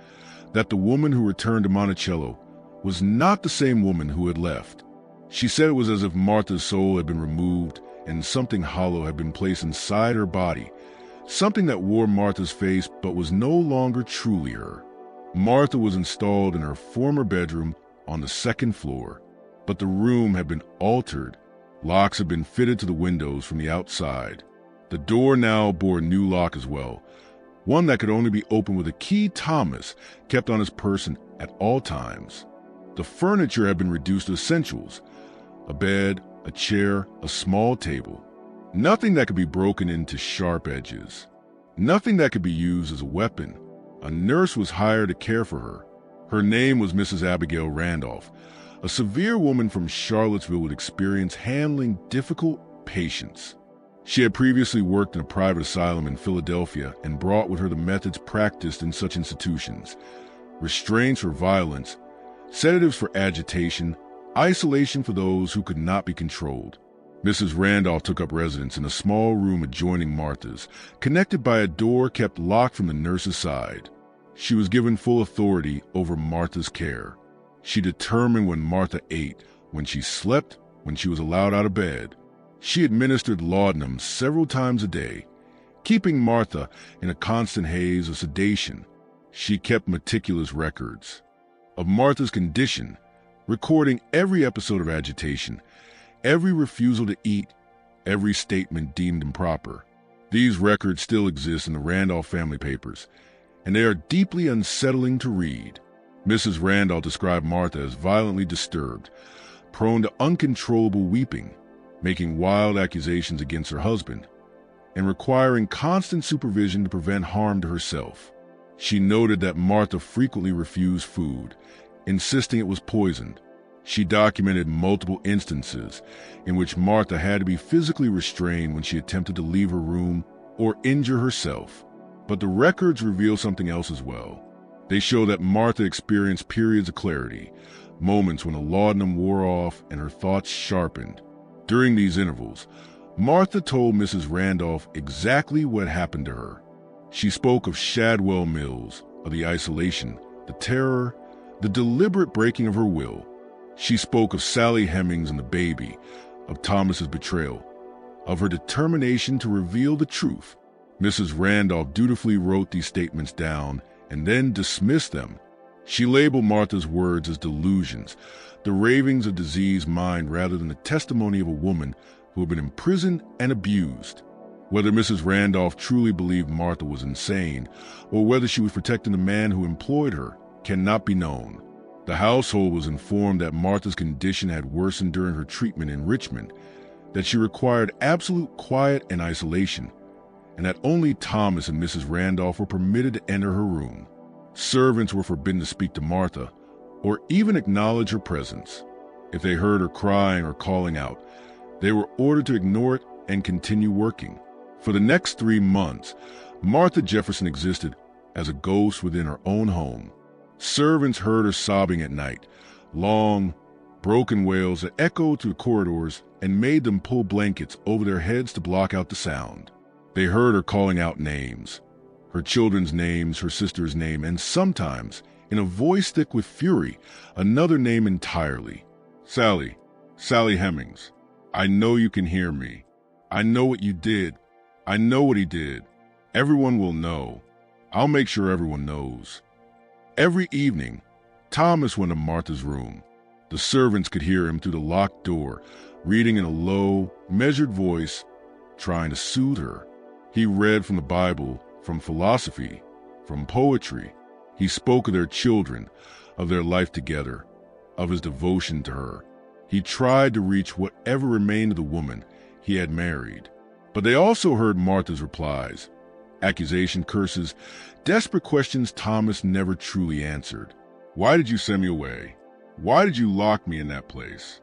that the woman who returned to Monticello was not the same woman who had left. She said it was as if Martha's soul had been removed and something hollow had been placed inside her body, something that wore Martha's face but was no longer truly her. Martha was installed in her former bedroom on the 2nd floor, but the room had been altered. Locks had been fitted to the windows from the outside. The door now bore a new lock as well, one that could only be opened with a key Thomas kept on his person at all times. The furniture had been reduced to essentials: a bed, a chair, a small table. Nothing that could be broken into sharp edges. Nothing that could be used as a weapon. A nurse was hired to care for her. Her name was Mrs. Abigail Randolph, a severe woman from Charlottesville with experience handling difficult patients. She had previously worked in a private asylum in Philadelphia and brought with her the methods practiced in such institutions: restraints for violence, sedatives for agitation, isolation for those who could not be controlled. Mrs. Randolph took up residence in a small room adjoining Martha's, connected by a door kept locked from the nurse's side. She was given full authority over Martha's care. She determined when Martha ate, when she slept, when she was allowed out of bed. She administered laudanum several times a day, keeping Martha in a constant haze of sedation. She kept meticulous records of Martha's condition, recording every episode of agitation, every refusal to eat, every statement deemed improper. These records still exist in the Randolph family papers, and they are deeply unsettling to read. Mrs. Randolph described Martha as violently disturbed, prone to uncontrollable weeping, making wild accusations against her husband, and requiring constant supervision to prevent harm to herself. She noted that Martha frequently refused food, insisting it was poisoned. She documented multiple instances in which Martha had to be physically restrained when she attempted to leave her room or injure herself. But the records reveal something else as well. They show that Martha experienced periods of clarity, moments when the laudanum wore off and her thoughts sharpened. During these intervals, Martha told Mrs. Randolph exactly what happened to her. She spoke of Shadwell Mills, of the isolation, the terror, the deliberate breaking of her will. She spoke of Sally Hemings and the baby, of Thomas's betrayal, of her determination to reveal the truth. Mrs. Randolph dutifully wrote these statements down and then dismissed them. She labeled Martha's words as delusions, the ravings of diseased mind rather than the testimony of a woman who had been imprisoned and abused. Whether Mrs. Randolph truly believed Martha was insane or whether she was protecting the man who employed her cannot be known. The household was informed that Martha's condition had worsened during her treatment in Richmond, that she required absolute quiet and isolation, and that only Thomas and Mrs. Randolph were permitted to enter her room. Servants were forbidden to speak to Martha or even acknowledge her presence. If they heard her crying or calling out, they were ordered to ignore it and continue working. For the next 3 months, Martha Jefferson existed as a ghost within her own home. Servants heard her sobbing at night, long, broken wails that echoed through the corridors and made them pull blankets over their heads to block out the sound. They heard her calling out names, her children's names, her sister's name, and sometimes, in a voice thick with fury, another name entirely. Sally Hemings, I know you can hear me. I know what you did. I know what he did. Everyone will know. I'll make sure everyone knows. Every evening, Thomas went to Martha's room. The servants could hear him through the locked door, reading in a low, measured voice, trying to soothe her. He read from the Bible, from philosophy, from poetry. He spoke of their children, of their life together, of his devotion to her. He tried to reach whatever remained of the woman he had married. But they also heard Martha's replies, accusation, curses, desperate questions Thomas never truly answered. Why did you send me away? Why did you lock me in that place?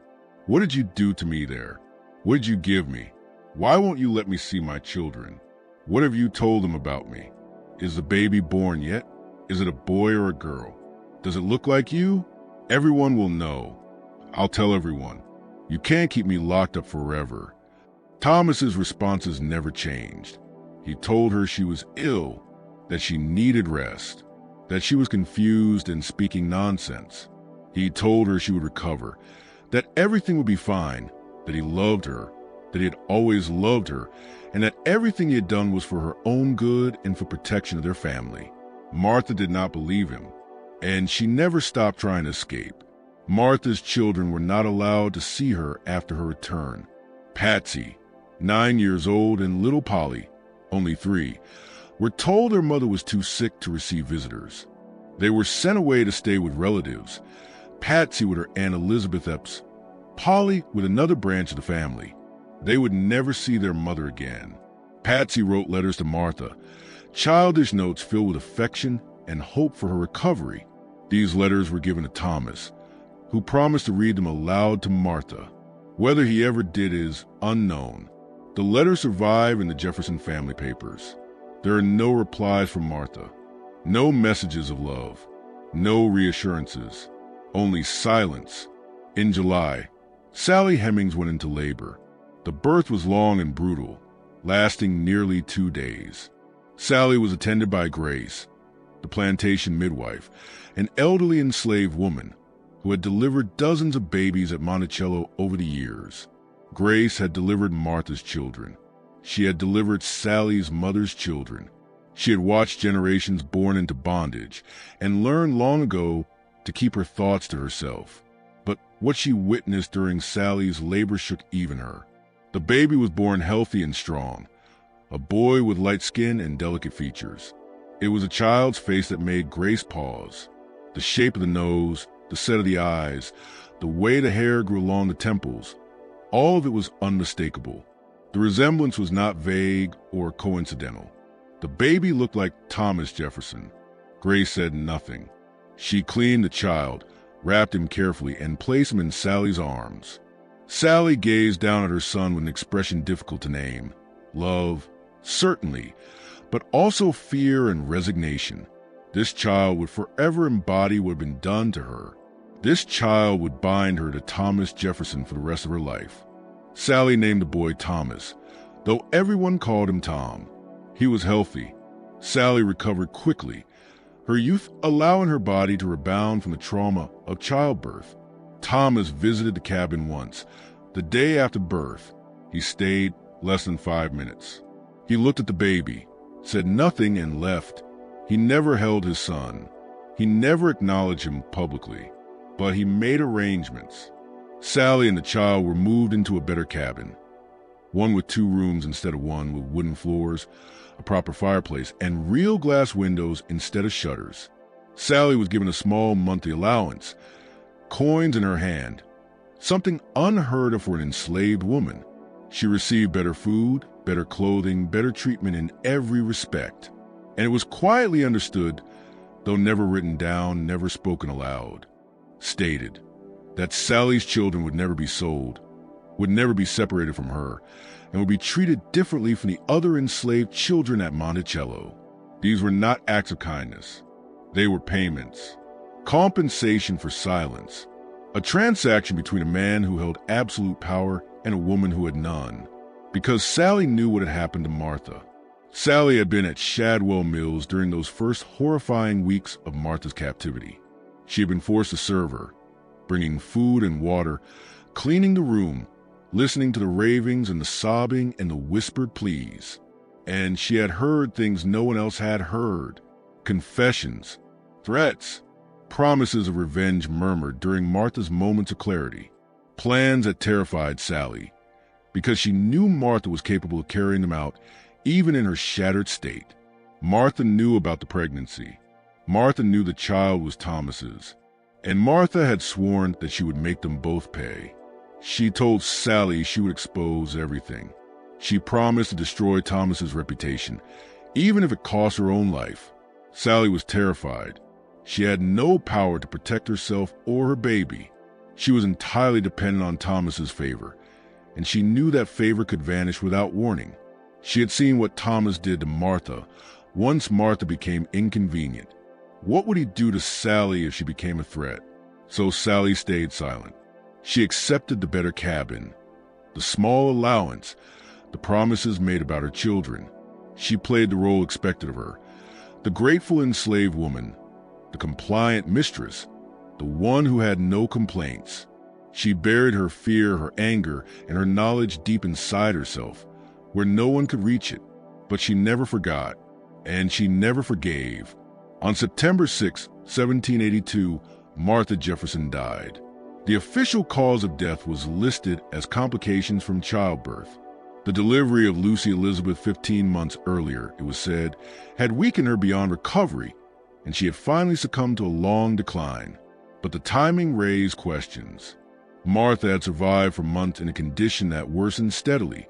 What did you do to me there? What did you give me? Why won't you let me see my children? What have you told them about me? Is the baby born yet? Is it a boy or a girl? Does it look like you? Everyone will know. I'll tell everyone. You can't keep me locked up forever. Thomas's responses never changed. He told her she was ill, that she needed rest, that she was confused and speaking nonsense. He told her she would recover, that everything would be fine, that he loved her, that he had always loved her, and that everything he had done was for her own good and for protection of their family. Martha did not believe him, and she never stopped trying to escape. Martha's children were not allowed to see her after her return. Patsy, 9 years old, and little Polly, only 3, were told their mother was too sick to receive visitors. They were sent away to stay with relatives, Patsy with her Aunt Elizabeth Epps, Polly with another branch of the family. They would never see their mother again. Patsy wrote letters to Martha, childish notes filled with affection and hope for her recovery. These letters were given to Thomas, who promised to read them aloud to Martha. Whether he ever did is unknown. The letters survive in the Jefferson family papers. There are no replies from Martha, no messages of love, no reassurances, only silence. In July, Sally Hemings went into labor. The birth was long and brutal, lasting nearly 2 days. Sally was attended by Grace, the plantation midwife, an elderly enslaved woman who had delivered dozens of babies at Monticello over the years. Grace had delivered Martha's children. She had delivered Sally's mother's children. She had watched generations born into bondage and learned long ago to keep her thoughts to herself. But what she witnessed during Sally's labor shook even her. The baby was born healthy and strong, a boy with light skin and delicate features. It was a child's face that made Grace pause. The shape of the nose, the set of the eyes, the way the hair grew along the temples, all of it was unmistakable. The resemblance was not vague or coincidental. The baby looked like Thomas Jefferson. Grace said nothing. She cleaned the child, wrapped him carefully, and placed him in Sally's arms. Sally gazed down at her son with an expression difficult to name. Love, certainly, but also fear and resignation. This child would forever embody what had been done to her. This child would bind her to Thomas Jefferson for the rest of her life. Sally named the boy Thomas, though everyone called him Tom. He was healthy, Sally recovered quickly, her youth allowing her body to rebound from the trauma of childbirth. Thomas visited the cabin once. The day after birth, he stayed less than 5 minutes. He looked at the baby, said nothing, and left. He never held his son. He never acknowledged him publicly, but he made arrangements. Sally and the child were moved into a better cabin, one with 2 rooms instead of one, with wooden floors, a proper fireplace, and real glass windows instead of shutters. Sally was given a small monthly allowance, coins in her hand, something unheard of for an enslaved woman. She received better food, better clothing, better treatment in every respect. And it was quietly understood, though never written down, never spoken aloud, stated that Sally's children would never be sold, would never be separated from her, and would be treated differently from the other enslaved children at Monticello. These were not acts of kindness. They were payments, compensation for silence, a transaction between a man who held absolute power and a woman who had none. Because Sally knew what had happened to Martha. Sally had been at Shadwell Mills during those first horrifying weeks of Martha's captivity. She had been forced to serve her, bringing food and water, cleaning the room, listening to the ravings and the sobbing and the whispered pleas. And she had heard things no one else had heard. Confessions, threats, promises of revenge murmured during Martha's moments of clarity. Plans that terrified Sally, because she knew Martha was capable of carrying them out even in her shattered state. Martha knew about the pregnancy. Martha knew the child was Thomas's. And Martha had sworn that she would make them both pay. She told Sally she would expose everything. She promised to destroy Thomas's reputation, even if it cost her own life. Sally was terrified. She had no power to protect herself or her baby. She was entirely dependent on Thomas's favor, and she knew that favor could vanish without warning. She had seen what Thomas did to Martha once Martha became inconvenient. What would he do to Sally if she became a threat? So Sally stayed silent. She accepted the better cabin, the small allowance, the promises made about her children. She played the role expected of her, the grateful enslaved woman, the compliant mistress, the one who had no complaints. She buried her fear, her anger, and her knowledge deep inside herself, where no one could reach it. But she never forgot, and she never forgave. On September 6, 1782, Martha Jefferson died. The official cause of death was listed as complications from childbirth. The delivery of Lucy Elizabeth 15 months earlier, it was said, had weakened her beyond recovery, and she had finally succumbed to a long decline. But the timing raised questions. Martha had survived for months in a condition that worsened steadily,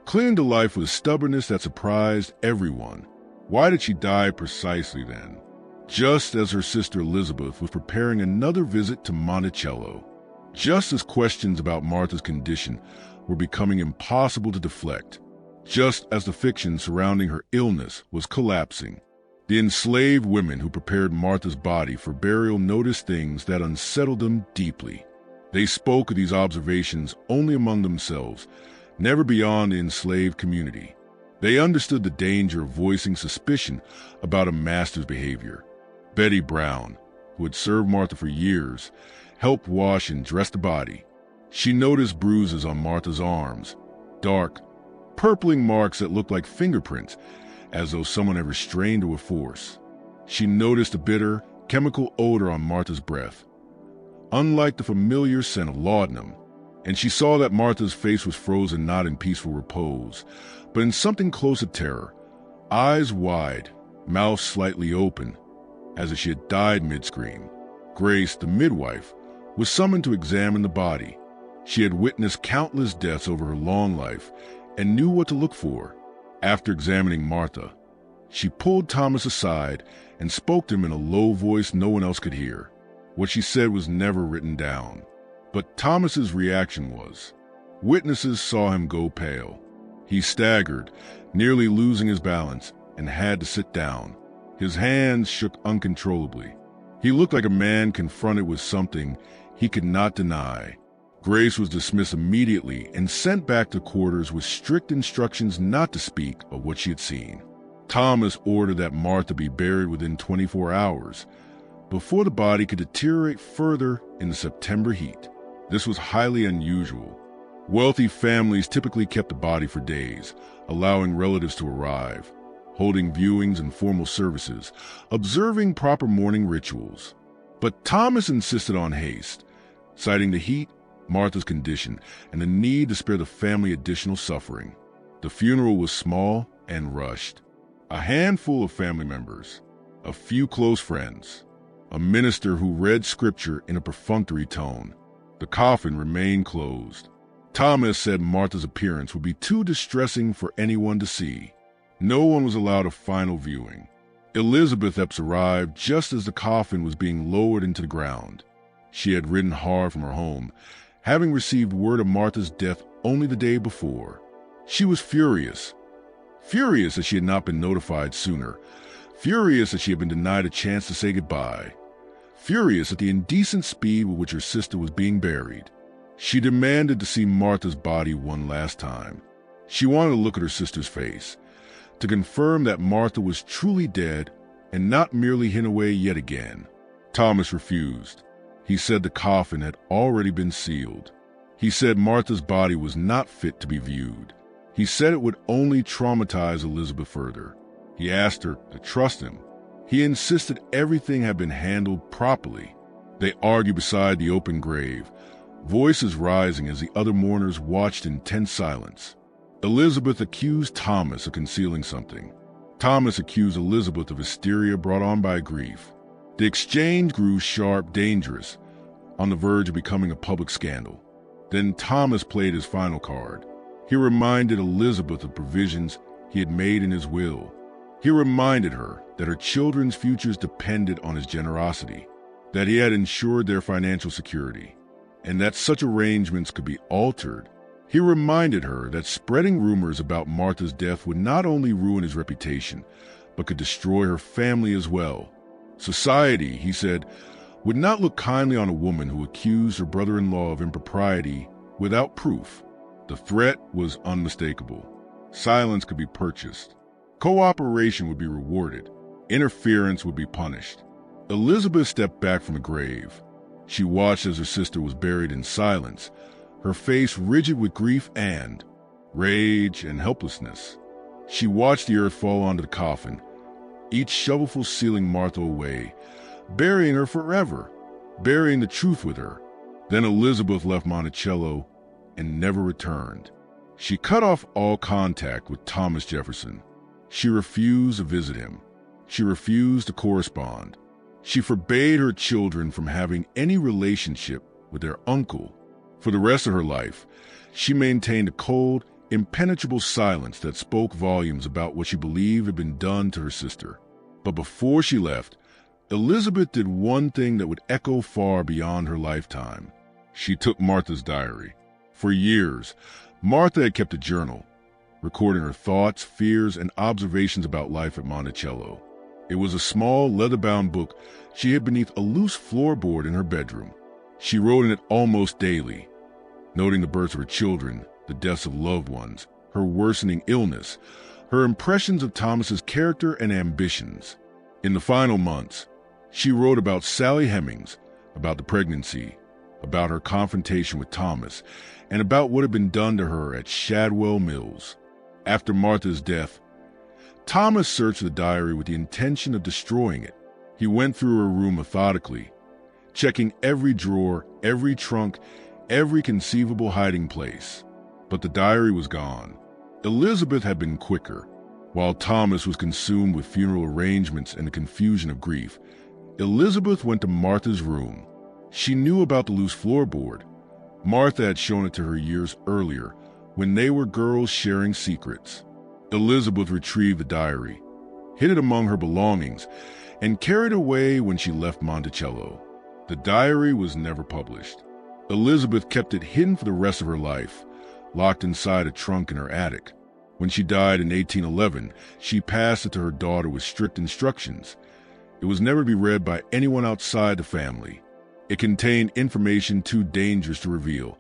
clinging to life with a stubbornness that surprised everyone. Why did she die precisely then? Just as her sister Elizabeth was preparing another visit to Monticello. Just as questions about Martha's condition were becoming impossible to deflect. Just as the fiction surrounding her illness was collapsing. The enslaved women who prepared Martha's body for burial noticed things that unsettled them deeply. They spoke of these observations only among themselves, never beyond the enslaved community. They understood the danger of voicing suspicion about a master's behavior. Betty Brown, who had served Martha for years, helped wash and dress the body. She noticed bruises on Martha's arms, dark, purpling marks that looked like fingerprints, as though someone had restrained her with force. She noticed a bitter, chemical odor on Martha's breath, unlike the familiar scent of laudanum. And she saw that Martha's face was frozen not in peaceful repose, but in something close to terror, eyes wide, mouth slightly open, as if she had died mid-scream. Grace, the midwife, was summoned to examine the body. She had witnessed countless deaths over her long life and knew what to look for. After examining Martha, she pulled Thomas aside and spoke to him in a low voice no one else could hear. What she said was never written down, but Thomas's reaction was. Witnesses saw him go pale. He staggered, nearly losing his balance, and had to sit down. His hands shook uncontrollably. He looked like a man confronted with something he could not deny. Grace was dismissed immediately and sent back to quarters with strict instructions not to speak of what she had seen. Thomas ordered that Martha be buried within 24 hours, before the body could deteriorate further in the September heat. This was highly unusual. Wealthy families typically kept the body for days, allowing relatives to arrive, holding viewings and formal services, observing proper mourning rituals. But Thomas insisted on haste, citing the heat, Martha's condition, and the need to spare the family additional suffering. The funeral was small and rushed. A handful of family members, a few close friends, a minister who read scripture in a perfunctory tone. The coffin remained closed. Thomas said Martha's appearance would be too distressing for anyone to see. No one was allowed a final viewing. Elizabeth Epps arrived just as the coffin was being lowered into the ground. She had ridden hard from her home, having received word of Martha's death only the day before. She was furious. Furious that she had not been notified sooner. Furious that she had been denied a chance to say goodbye. Furious at the indecent speed with which her sister was being buried. She demanded to see Martha's body one last time. She wanted to look at her sister's face, to confirm that Martha was truly dead and not merely hidden away yet again. Thomas refused. He said the coffin had already been sealed. He said Martha's body was not fit to be viewed. He said it would only traumatize Elizabeth further. He asked her to trust him. He insisted everything had been handled properly. They argued beside the open grave, voices rising as the other mourners watched in tense silence. Elizabeth accused Thomas of concealing something. Thomas accused Elizabeth of hysteria brought on by grief. The exchange grew sharp, dangerous, on the verge of becoming a public scandal. Then Thomas played his final card. He reminded Elizabeth of provisions he had made in his will. He reminded her that her children's futures depended on his generosity, that he had ensured their financial security, and that such arrangements could be altered. He reminded her that spreading rumors about Martha's death would not only ruin his reputation, but could destroy her family as well. Society, he said, would not look kindly on a woman who accused her brother-in-law of impropriety without proof. The threat was unmistakable. Silence could be purchased. Cooperation would be rewarded. Interference would be punished. Elizabeth stepped back from the grave. She watched as her sister was buried in silence, her face rigid with grief and rage and helplessness. She watched the earth fall onto the coffin, each shovelful sealing Martha away, burying her forever, burying the truth with her. Then Elizabeth left Monticello and never returned. She cut off all contact with Thomas Jefferson. She refused to visit him. She refused to correspond. She forbade her children from having any relationship with their uncle. For the rest of her life, she maintained a cold, impenetrable silence that spoke volumes about what she believed had been done to her sister. But before she left, Elizabeth did one thing that would echo far beyond her lifetime. She took Martha's diary. For years, Martha had kept a journal, recording her thoughts, fears, and observations about life at Monticello. It was a small, leather-bound book she hid beneath a loose floorboard in her bedroom. She wrote in it almost daily, noting the births of her children, the deaths of loved ones, her worsening illness, her impressions of Thomas's character and ambitions. In the final months, she wrote about Sally Hemings, about the pregnancy, about her confrontation with Thomas, and about what had been done to her at Shadwell Mills. After Martha's death, Thomas searched the diary with the intention of destroying it. He went through her room methodically, checking every drawer, every trunk, every conceivable hiding place. But the diary was gone. Elizabeth had been quicker. While Thomas was consumed with funeral arrangements and the confusion of grief, Elizabeth went to Martha's room. She knew about the loose floorboard. Martha had shown it to her years earlier, when they were girls sharing secrets. Elizabeth retrieved the diary, hid it among her belongings, and carried it away when she left Monticello. The diary was never published. Elizabeth kept it hidden for the rest of her life, locked inside a trunk in her attic. When she died in 1811, she passed it to her daughter with strict instructions. It was never to be read by anyone outside the family. It contained information too dangerous to reveal,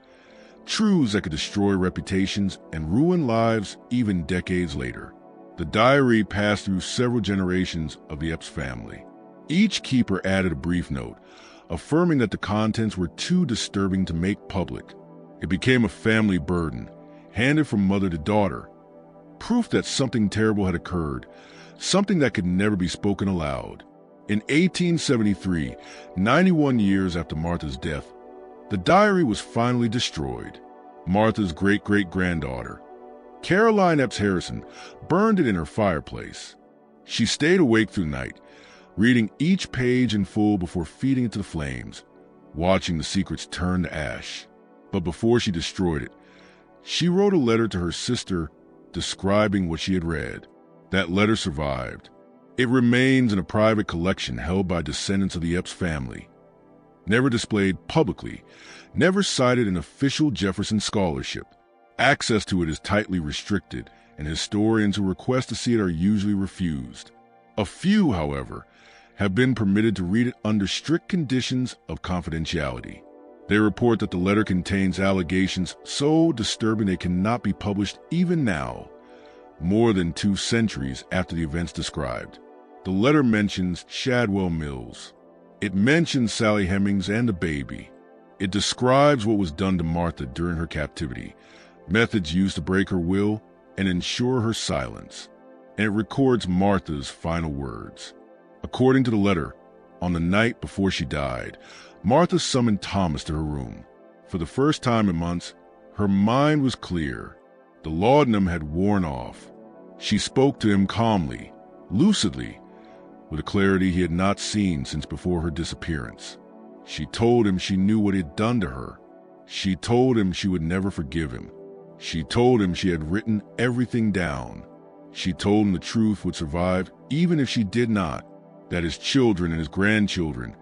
truths that could destroy reputations and ruin lives even decades later. The diary passed through several generations of the Epps family. Each keeper added a brief note, affirming that the contents were too disturbing to make public. It became a family burden, handed from mother to daughter, proof that something terrible had occurred, something that could never be spoken aloud. In 1873, 91 years after Martha's death, the diary was finally destroyed. Martha's great-great-granddaughter, Caroline Epps Harrison, burned it in her fireplace. She stayed awake through the night, reading each page in full before feeding it to the flames, watching the secrets turn to ash. But before she destroyed it, she wrote a letter to her sister describing what she had read. That letter survived. It remains in a private collection held by descendants of the Epps family. Never displayed publicly, never cited in official Jefferson scholarship. Access to it is tightly restricted, and historians who request to see it are usually refused. A few, however, have been permitted to read it under strict conditions of confidentiality. They report that the letter contains allegations so disturbing they cannot be published even now, more than 2 centuries after the events described. The letter mentions Shadwell Mills. It mentions Sally Hemings and the baby. It describes what was done to Martha during her captivity, methods used to break her will and ensure her silence. And it records Martha's final words. According to the letter, on the night before she died, Martha summoned Thomas to her room. For the first time in months, her mind was clear. The laudanum had worn off. She spoke to him calmly, lucidly, with a clarity he had not seen since before her disappearance. She told him she knew what he had done to her. She told him she would never forgive him. She told him she had written everything down. She told him the truth would survive even if she did not, that his children and his grandchildren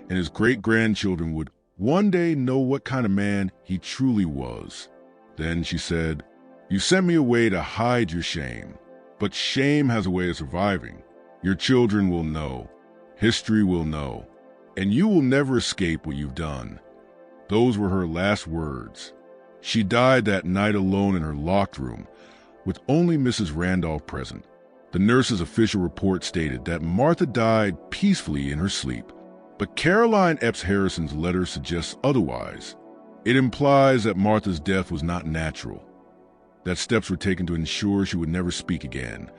and his great-grandchildren would one day know what kind of man he truly was. Then she said, "You sent me away to hide your shame, but shame has a way of surviving. Your children will know, history will know, and you will never escape what you've done." Those were her last words. She died that night alone in her locked room, with only Mrs. Randolph present. The nurse's official report stated that Martha died peacefully in her sleep, but Caroline Epps Harrison's letter suggests otherwise. It implies that Martha's death was not natural, that steps were taken to ensure she would never speak again,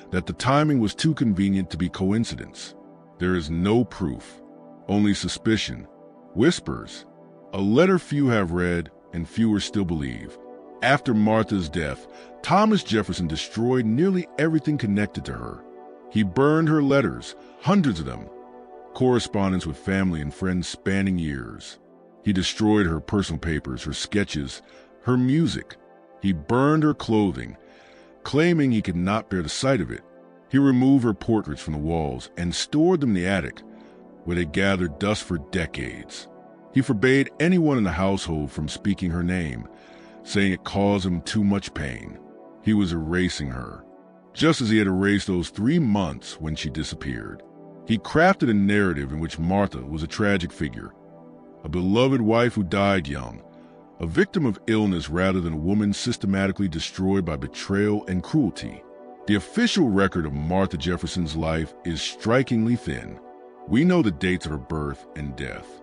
that the timing was too convenient to be coincidence. There is no proof, only suspicion, whispers, a letter few have read and fewer still believe. After Martha's death, Thomas Jefferson destroyed nearly everything connected to her. He burned her letters, hundreds of them, correspondence with family and friends spanning years. He destroyed her personal papers, her sketches, her music. He burned her clothing, claiming he could not bear the sight of it. He removed her portraits from the walls and stored them in the attic, where they gathered dust for decades. He forbade anyone in the household from speaking her name, saying it caused him too much pain. He was erasing her, just as he had erased those 3 months when she disappeared. He crafted a narrative in which Martha was a tragic figure, a beloved wife who died young, a victim of illness rather than a woman systematically destroyed by betrayal and cruelty. The official record of Martha Jefferson's life is strikingly thin. We know the dates of her birth and death.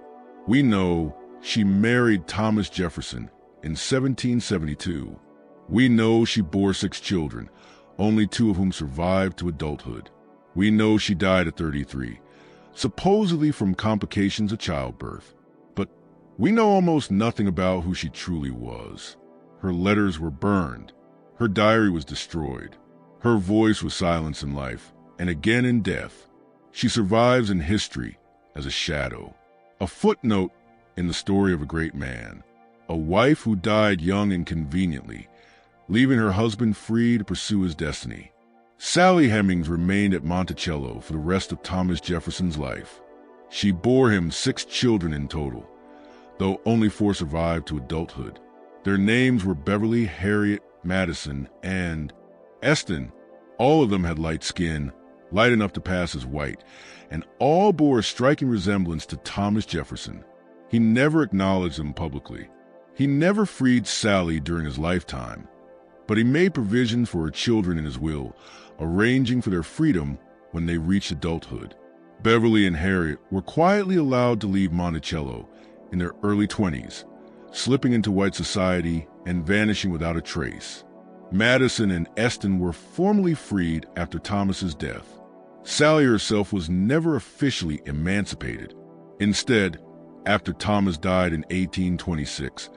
We know she married Thomas Jefferson in 1772. We know she bore 6 children, only 2 of whom survived to adulthood. We know she died at 33, supposedly from complications of childbirth. But we know almost nothing about who she truly was. Her letters were burned. Her diary was destroyed. Her voice was silenced in life, and again in death. She survives in history as a shadow, a footnote in the story of a great man, a wife who died young and conveniently, leaving her husband free to pursue his destiny. Sally Hemings remained at Monticello for the rest of Thomas Jefferson's life. She bore him 6 children in total, though only 4 survived to adulthood. Their names were Beverly, Harriet, Madison, and Eston. All of them had light skin, light enough to pass as white, and all bore a striking resemblance to Thomas Jefferson. He never acknowledged them publicly. He never freed Sally during his lifetime, but he made provisions for her children in his will, arranging for their freedom when they reached adulthood. Beverly and Harriet were quietly allowed to leave Monticello in their early 20s, slipping into white society and vanishing without a trace. Madison and Eston were formally freed after Thomas's death. Sally herself was never officially emancipated. Instead, after Thomas died in 1826,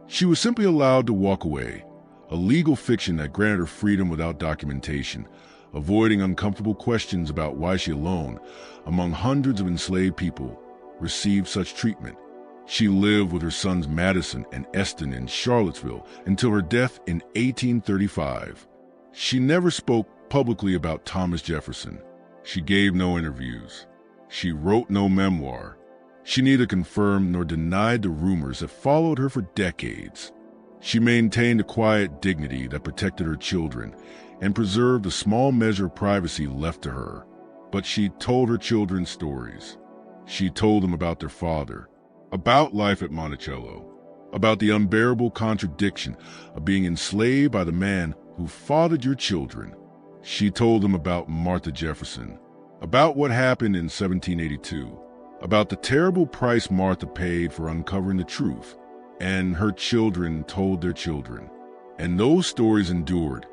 she was simply allowed to walk away, a legal fiction that granted her freedom without documentation, avoiding uncomfortable questions about why she alone, among hundreds of enslaved people, received such treatment. She lived with her sons Madison and Eston in Charlottesville until her death in 1835. She never spoke publicly about Thomas Jefferson. She gave no interviews. She wrote no memoir. She neither confirmed nor denied the rumors that followed her for decades. She maintained a quiet dignity that protected her children and preserved the small measure of privacy left to her. But she told her children stories. She told them about their father, about life at Monticello, about the unbearable contradiction of being enslaved by the man who fathered your children. She told them about Martha Jefferson, about what happened in 1782, about the terrible price Martha paid for uncovering the truth, and her children told their children. And those stories endured,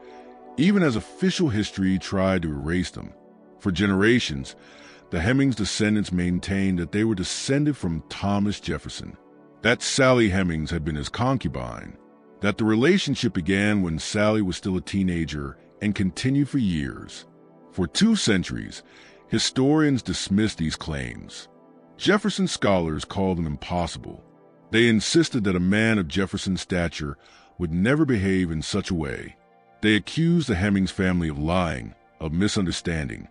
even as official history tried to erase them. For generations, the Hemings descendants maintained that they were descended from Thomas Jefferson, that Sally Hemings had been his concubine, that the relationship began when Sally was still a teenager and continued for years. For 2 centuries, historians dismissed these claims. Jefferson scholars called them impossible. They insisted that a man of Jefferson's stature would never behave in such a way. They accused the Hemings family of lying, of misunderstanding,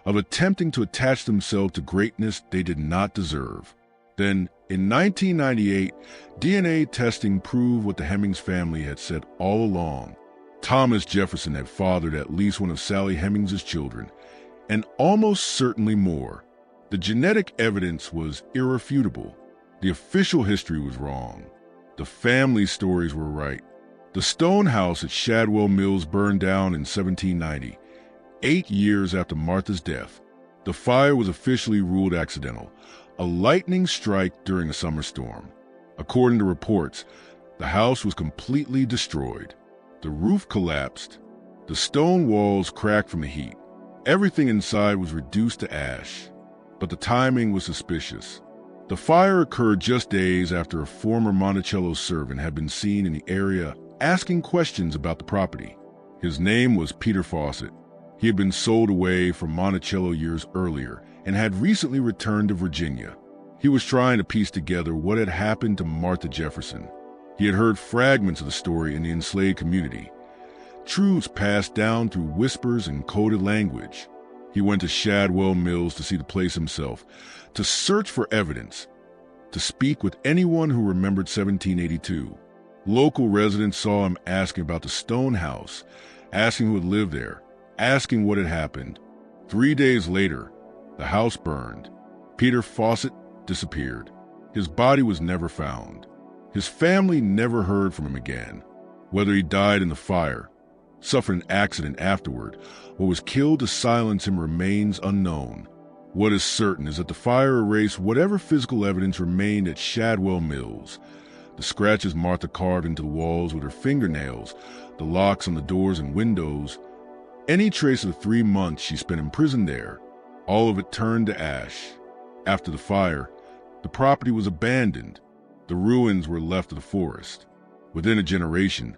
of attempting to attach themselves to greatness they did not deserve. Then, in 1998, DNA testing proved what the Hemings family had said all along. Thomas Jefferson had fathered at least one of Sally Hemings' children, and almost certainly more. The genetic evidence was irrefutable. The official history was wrong. The family stories were right. The stone house at Shadwell Mills burned down in 1790, 8 years after Martha's death. The fire was officially ruled accidental, a lightning strike during a summer storm. According to reports, the house was completely destroyed. The roof collapsed. The stone walls cracked from the heat. Everything inside was reduced to ash. But the timing was suspicious. The fire occurred just days after a former Monticello servant had been seen in the area asking questions about the property. His name was Peter Fawcett. He had been sold away from Monticello years earlier and had recently returned to Virginia. He was trying to piece together what had happened to Martha Jefferson. He had heard fragments of the story in the enslaved community, truths passed down through whispers and coded language. He went to Shadwell Mills to see the place himself, to search for evidence, to speak with anyone who remembered 1782. Local residents saw him asking about the stone house, asking who had lived there, asking what had happened. 3 days later, the house burned. Peter Fawcett disappeared. His body was never found. His family never heard from him again. Whether he died in the fire, suffered an accident afterward, or was killed to silence him remains unknown. What is certain is that the fire erased whatever physical evidence remained at Shadwell Mills. The scratches Martha carved into the walls with her fingernails, the locks on the doors and windows, any trace of the 3 months she spent imprisoned there, all of it turned to ash. After the fire, the property was abandoned. The ruins were left to the forest. Within a generation,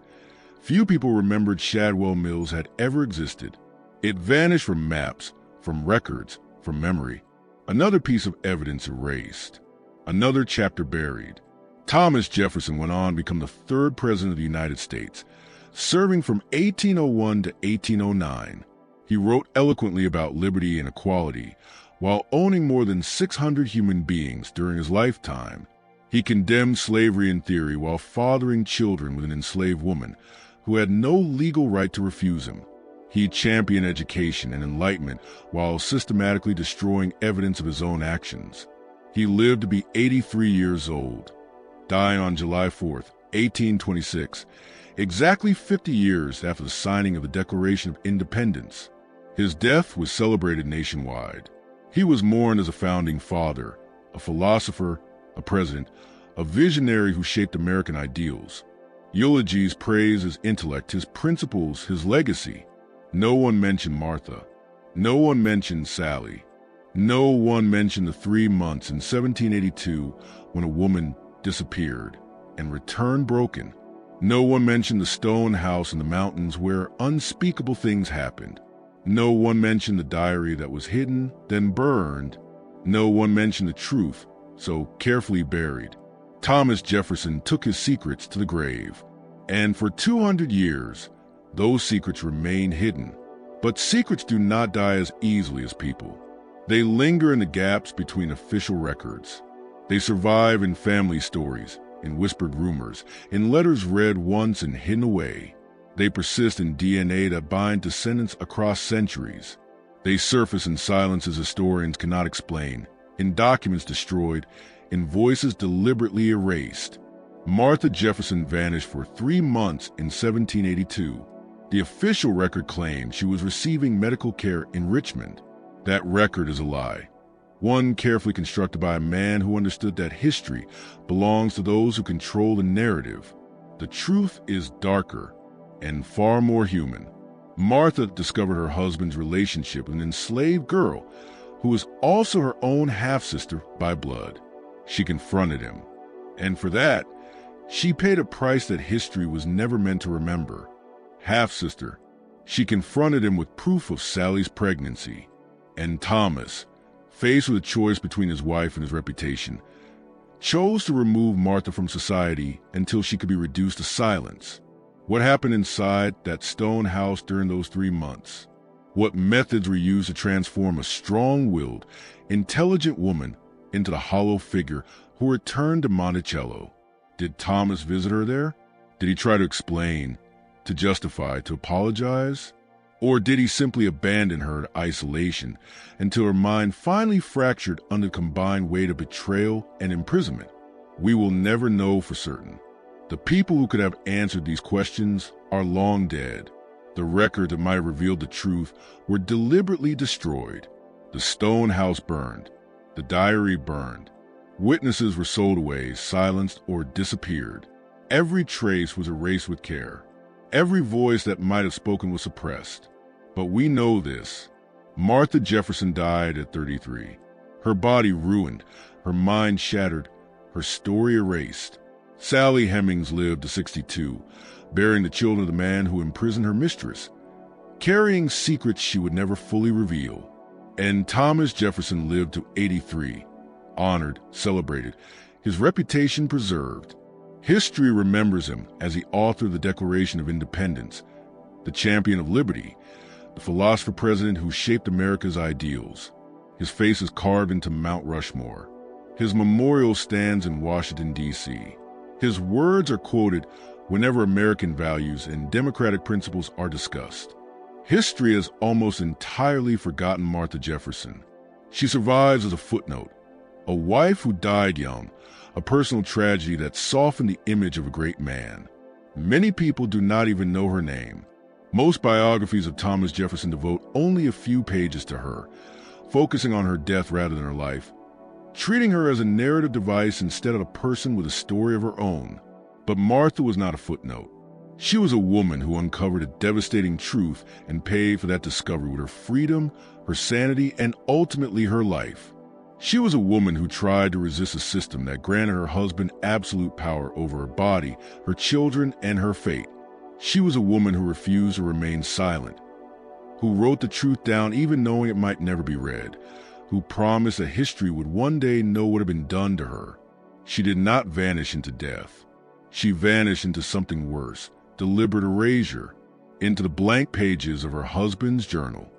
few people remembered Shadwell Mills had ever existed. It vanished from maps, from records, from memory. Another piece of evidence erased. Another chapter buried. Thomas Jefferson went on to become the 3rd president of the United States, serving from 1801 to 1809. He wrote eloquently about liberty and equality, while owning more than 600 human beings during his lifetime. He condemned slavery in theory while fathering children with an enslaved woman who had no legal right to refuse him. He championed education and enlightenment while systematically destroying evidence of his own actions. He lived to be 83 years old, dying on July 4, 1826, exactly 50 years after the signing of the Declaration of Independence. His death was celebrated nationwide. He was mourned as a founding father, a philosopher, a president, a visionary who shaped American ideals. Eulogies praise his intellect, his principles, his legacy. No one mentioned Martha. No one mentioned Sally. No one mentioned the 3 months in 1782 when a woman disappeared and returned broken. No one mentioned the stone house in the mountains where unspeakable things happened. No one mentioned the diary that was hidden, then burned. No one mentioned the truth, so carefully buried. Thomas Jefferson took his secrets to the grave, and for 200 years, those secrets remain hidden. But secrets do not die as easily as people. They linger in the gaps between official records. They survive in family stories, in whispered rumors, in letters read once and hidden away. They persist in DNA that bind descendants across centuries. They surface in silences historians cannot explain, in documents destroyed, in voices deliberately erased. Martha Jefferson vanished for 3 months in 1782. The official record claimed she was receiving medical care in Richmond. That record is a lie, one carefully constructed by a man who understood that history belongs to those who control the narrative. The truth is darker and far more human. Martha discovered her husband's relationship with an enslaved girl who was also her own half-sister by blood. She confronted him, and for that, she paid a price that history was never meant to remember. Half-sister, she confronted him with proof of Sally's pregnancy. And Thomas, faced with a choice between his wife and his reputation, chose to remove Martha from society until she could be reduced to silence. What happened inside that stone house during those 3 months? What methods were used to transform a strong-willed, intelligent woman into the hollow figure who returned to Monticello? Did Thomas visit her there? Did he try to explain, to justify, to apologize? Or did he simply abandon her to isolation until her mind finally fractured under the combined weight of betrayal and imprisonment? We will never know for certain. The people who could have answered these questions are long dead. The records that might have revealed the truth were deliberately destroyed. The stone house burned. The diary burned. Witnesses were sold away, silenced, or disappeared. Every trace was erased with care. Every voice that might have spoken was suppressed. But we know this. Martha Jefferson died at 33. Her body ruined, her mind shattered, her story erased. Sally Hemings lived to 62, bearing the children of the man who imprisoned her mistress, carrying secrets she would never fully reveal. And Thomas Jefferson lived to 83, honored, celebrated, his reputation preserved. History remembers him as the author of the Declaration of Independence, the champion of liberty, the philosopher-president who shaped America's ideals. His face is carved into Mount Rushmore. His memorial stands in Washington, D.C. His words are quoted whenever American values and democratic principles are discussed. History has almost entirely forgotten Martha Jefferson. She survives as a footnote, a wife who died young, a personal tragedy that softened the image of a great man. Many people do not even know her name. Most biographies of Thomas Jefferson devote only a few pages to her, focusing on her death rather than her life, treating her as a narrative device instead of a person with a story of her own. But Martha was not a footnote. She was a woman who uncovered a devastating truth and paid for that discovery with her freedom, her sanity, and ultimately her life. She was a woman who tried to resist a system that granted her husband absolute power over her body, her children, and her fate. She was a woman who refused to remain silent, who wrote the truth down even knowing it might never be read, who promised that history would one day know what had been done to her. She did not vanish into death. She vanished into something worse, deliberate erasure, into the blank pages of her husband's journal,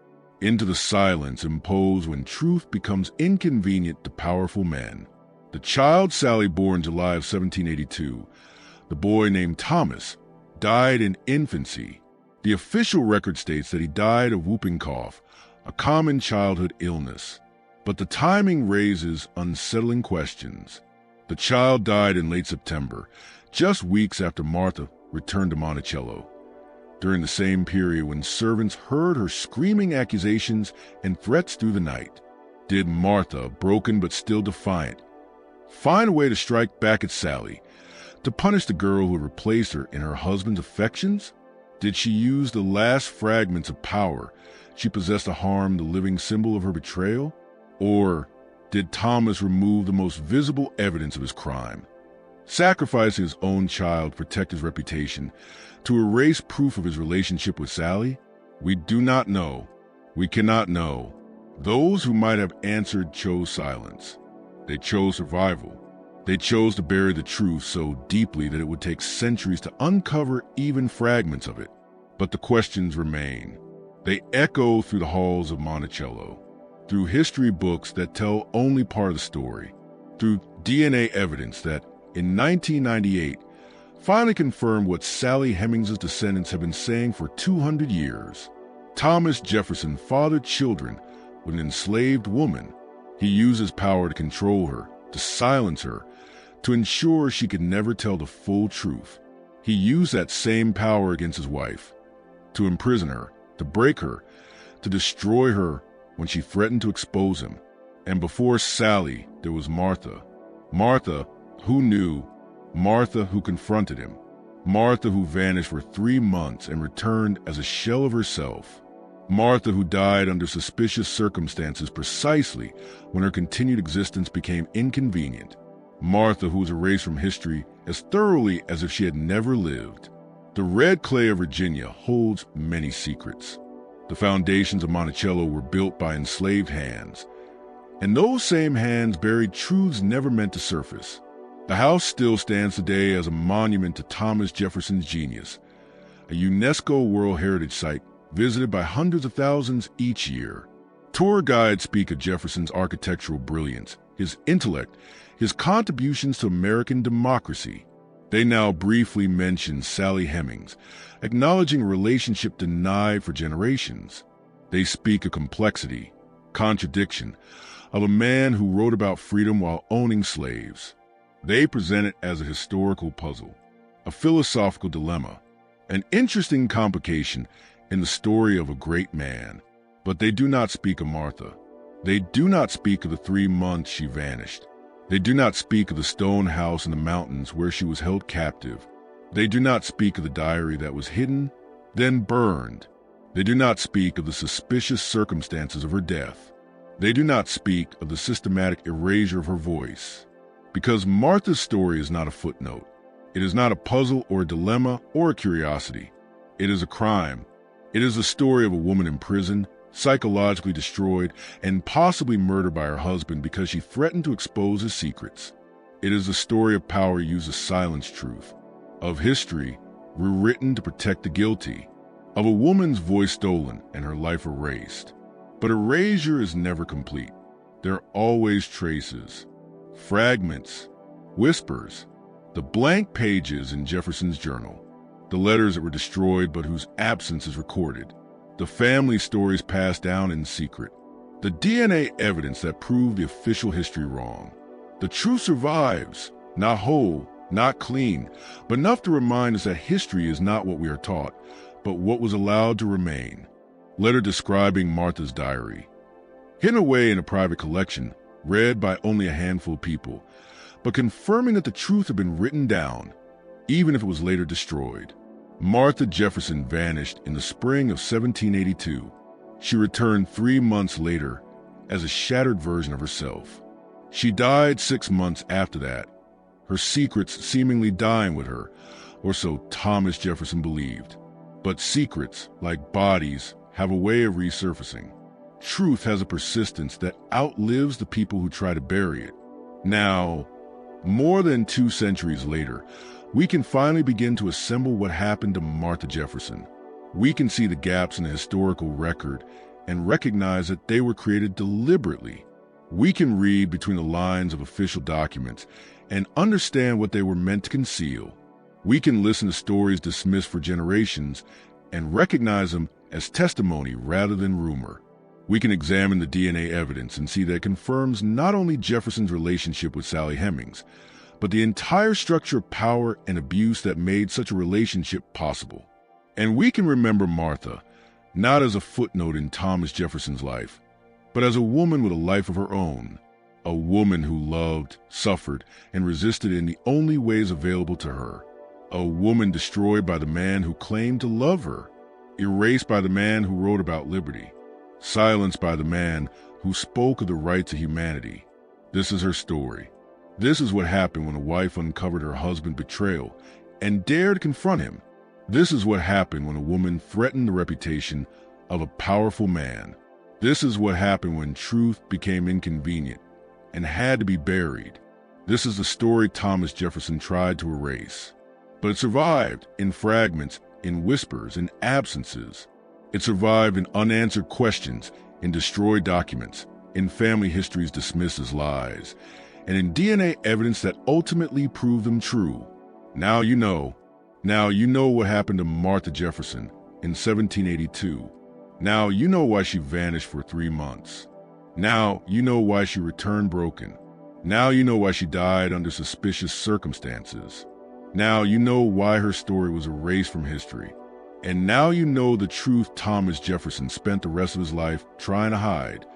into the silence imposed when truth becomes inconvenient to powerful men. The child Sally bore in July of 1782, the boy named Thomas, died in infancy. The official record states that he died of whooping cough, a common childhood illness. But the timing raises unsettling questions. The child died in late September, just weeks after Martha returned to Monticello. During the same period when servants heard her screaming accusations and threats through the night, did Martha, broken but still defiant, find a way to strike back at Sally, to punish the girl who had replaced her in her husband's affections? Did she use the last fragments of power she possessed to harm the living symbol of her betrayal? Or did Thomas remove the most visible evidence of his crime, sacrificing his own child to protect his reputation, to erase proof of his relationship with Sally? We do not know. We cannot know. Those who might have answered chose silence. They chose survival. They chose to bury the truth so deeply that it would take centuries to uncover even fragments of it. But the questions remain. They echo through the halls of Monticello, through history books that tell only part of the story, through DNA evidence that, in 1998, finally confirmed what Sally Hemings' descendants have been saying for 200 years. Thomas Jefferson fathered children with an enslaved woman. He used his power to control her, to silence her, to ensure she could never tell the full truth. He used that same power against his wife, to imprison her, to break her, to destroy her when she threatened to expose him. And before Sally, there was Martha. Martha, who knew, Martha who confronted him, Martha who vanished for 3 months and returned as a shell of herself, Martha who died under suspicious circumstances precisely when her continued existence became inconvenient, Martha who was erased from history as thoroughly as if she had never lived. The red clay of Virginia holds many secrets. The foundations of Monticello were built by enslaved hands, and those same hands buried truths never meant to surface. The house still stands today as a monument to Thomas Jefferson's genius, a UNESCO World Heritage Site visited by hundreds of thousands each year. Tour guides speak of Jefferson's architectural brilliance, his intellect, his contributions to American democracy. They now briefly mention Sally Hemings, acknowledging a relationship denied for generations. They speak of complexity, contradiction, of a man who wrote about freedom while owning slaves. They present it as a historical puzzle, a philosophical dilemma, an interesting complication in the story of a great man. But they do not speak of Martha. They do not speak of the 3 months she vanished. They do not speak of the stone house in the mountains where she was held captive. They do not speak of the diary that was hidden, then burned. They do not speak of the suspicious circumstances of her death. They do not speak of the systematic erasure of her voice. Because Martha's story is not a footnote. It is not a puzzle or a dilemma or a curiosity. It is a crime. It is the story of a woman in prison, psychologically destroyed, and possibly murdered by her husband because she threatened to expose his secrets. It is the story of power used to silence truth, of history rewritten to protect the guilty, of a woman's voice stolen and her life erased. But erasure is never complete. There are always traces, fragments, whispers, the blank pages in Jefferson's journal, the letters that were destroyed but whose absence is recorded, the family stories passed down in secret, the DNA evidence that proved the official history wrong. The truth survives, not whole, not clean, but enough to remind us that history is not what we are taught, but what was allowed to remain. Letter describing Martha's diary, hidden away in a private collection, read by only a handful of people, but confirming that the truth had been written down, even if it was later destroyed. Martha Jefferson vanished in the spring of 1782. She returned 3 months later as a shattered version of herself. She died 6 months after that, her secrets seemingly dying with her, or so Thomas Jefferson believed. But secrets, like bodies, have a way of resurfacing. Truth has a persistence that outlives the people who try to bury it. Now, more than 2 centuries later, we can finally begin to assemble what happened to Martha Jefferson. We can see the gaps in the historical record and recognize that they were created deliberately. We can read between the lines of official documents and understand what they were meant to conceal. We can listen to stories dismissed for generations and recognize them as testimony rather than rumor. We can examine the DNA evidence and see that it confirms not only Jefferson's relationship with Sally Hemings, but the entire structure of power and abuse that made such a relationship possible. And we can remember Martha, not as a footnote in Thomas Jefferson's life, but as a woman with a life of her own, a woman who loved, suffered, and resisted in the only ways available to her, a woman destroyed by the man who claimed to love her, erased by the man who wrote about liberty, silenced by the man who spoke of the right to humanity. This is her story. This is what happened when a wife uncovered her husband's betrayal and dared confront him. This is what happened when a woman threatened the reputation of a powerful man. This is what happened when truth became inconvenient and had to be buried. This is the story Thomas Jefferson tried to erase. But it survived in fragments, in whispers, in absences. It survived in unanswered questions, in destroyed documents, in family histories dismissed as lies, and in DNA evidence that ultimately proved them true. Now you know. Now you know what happened to Martha Jefferson in 1782. Now you know why she vanished for 3 months. Now you know why she returned broken. Now you know why she died under suspicious circumstances. Now you know why her story was erased from history. And now you know the truth Thomas Jefferson spent the rest of his life trying to hide.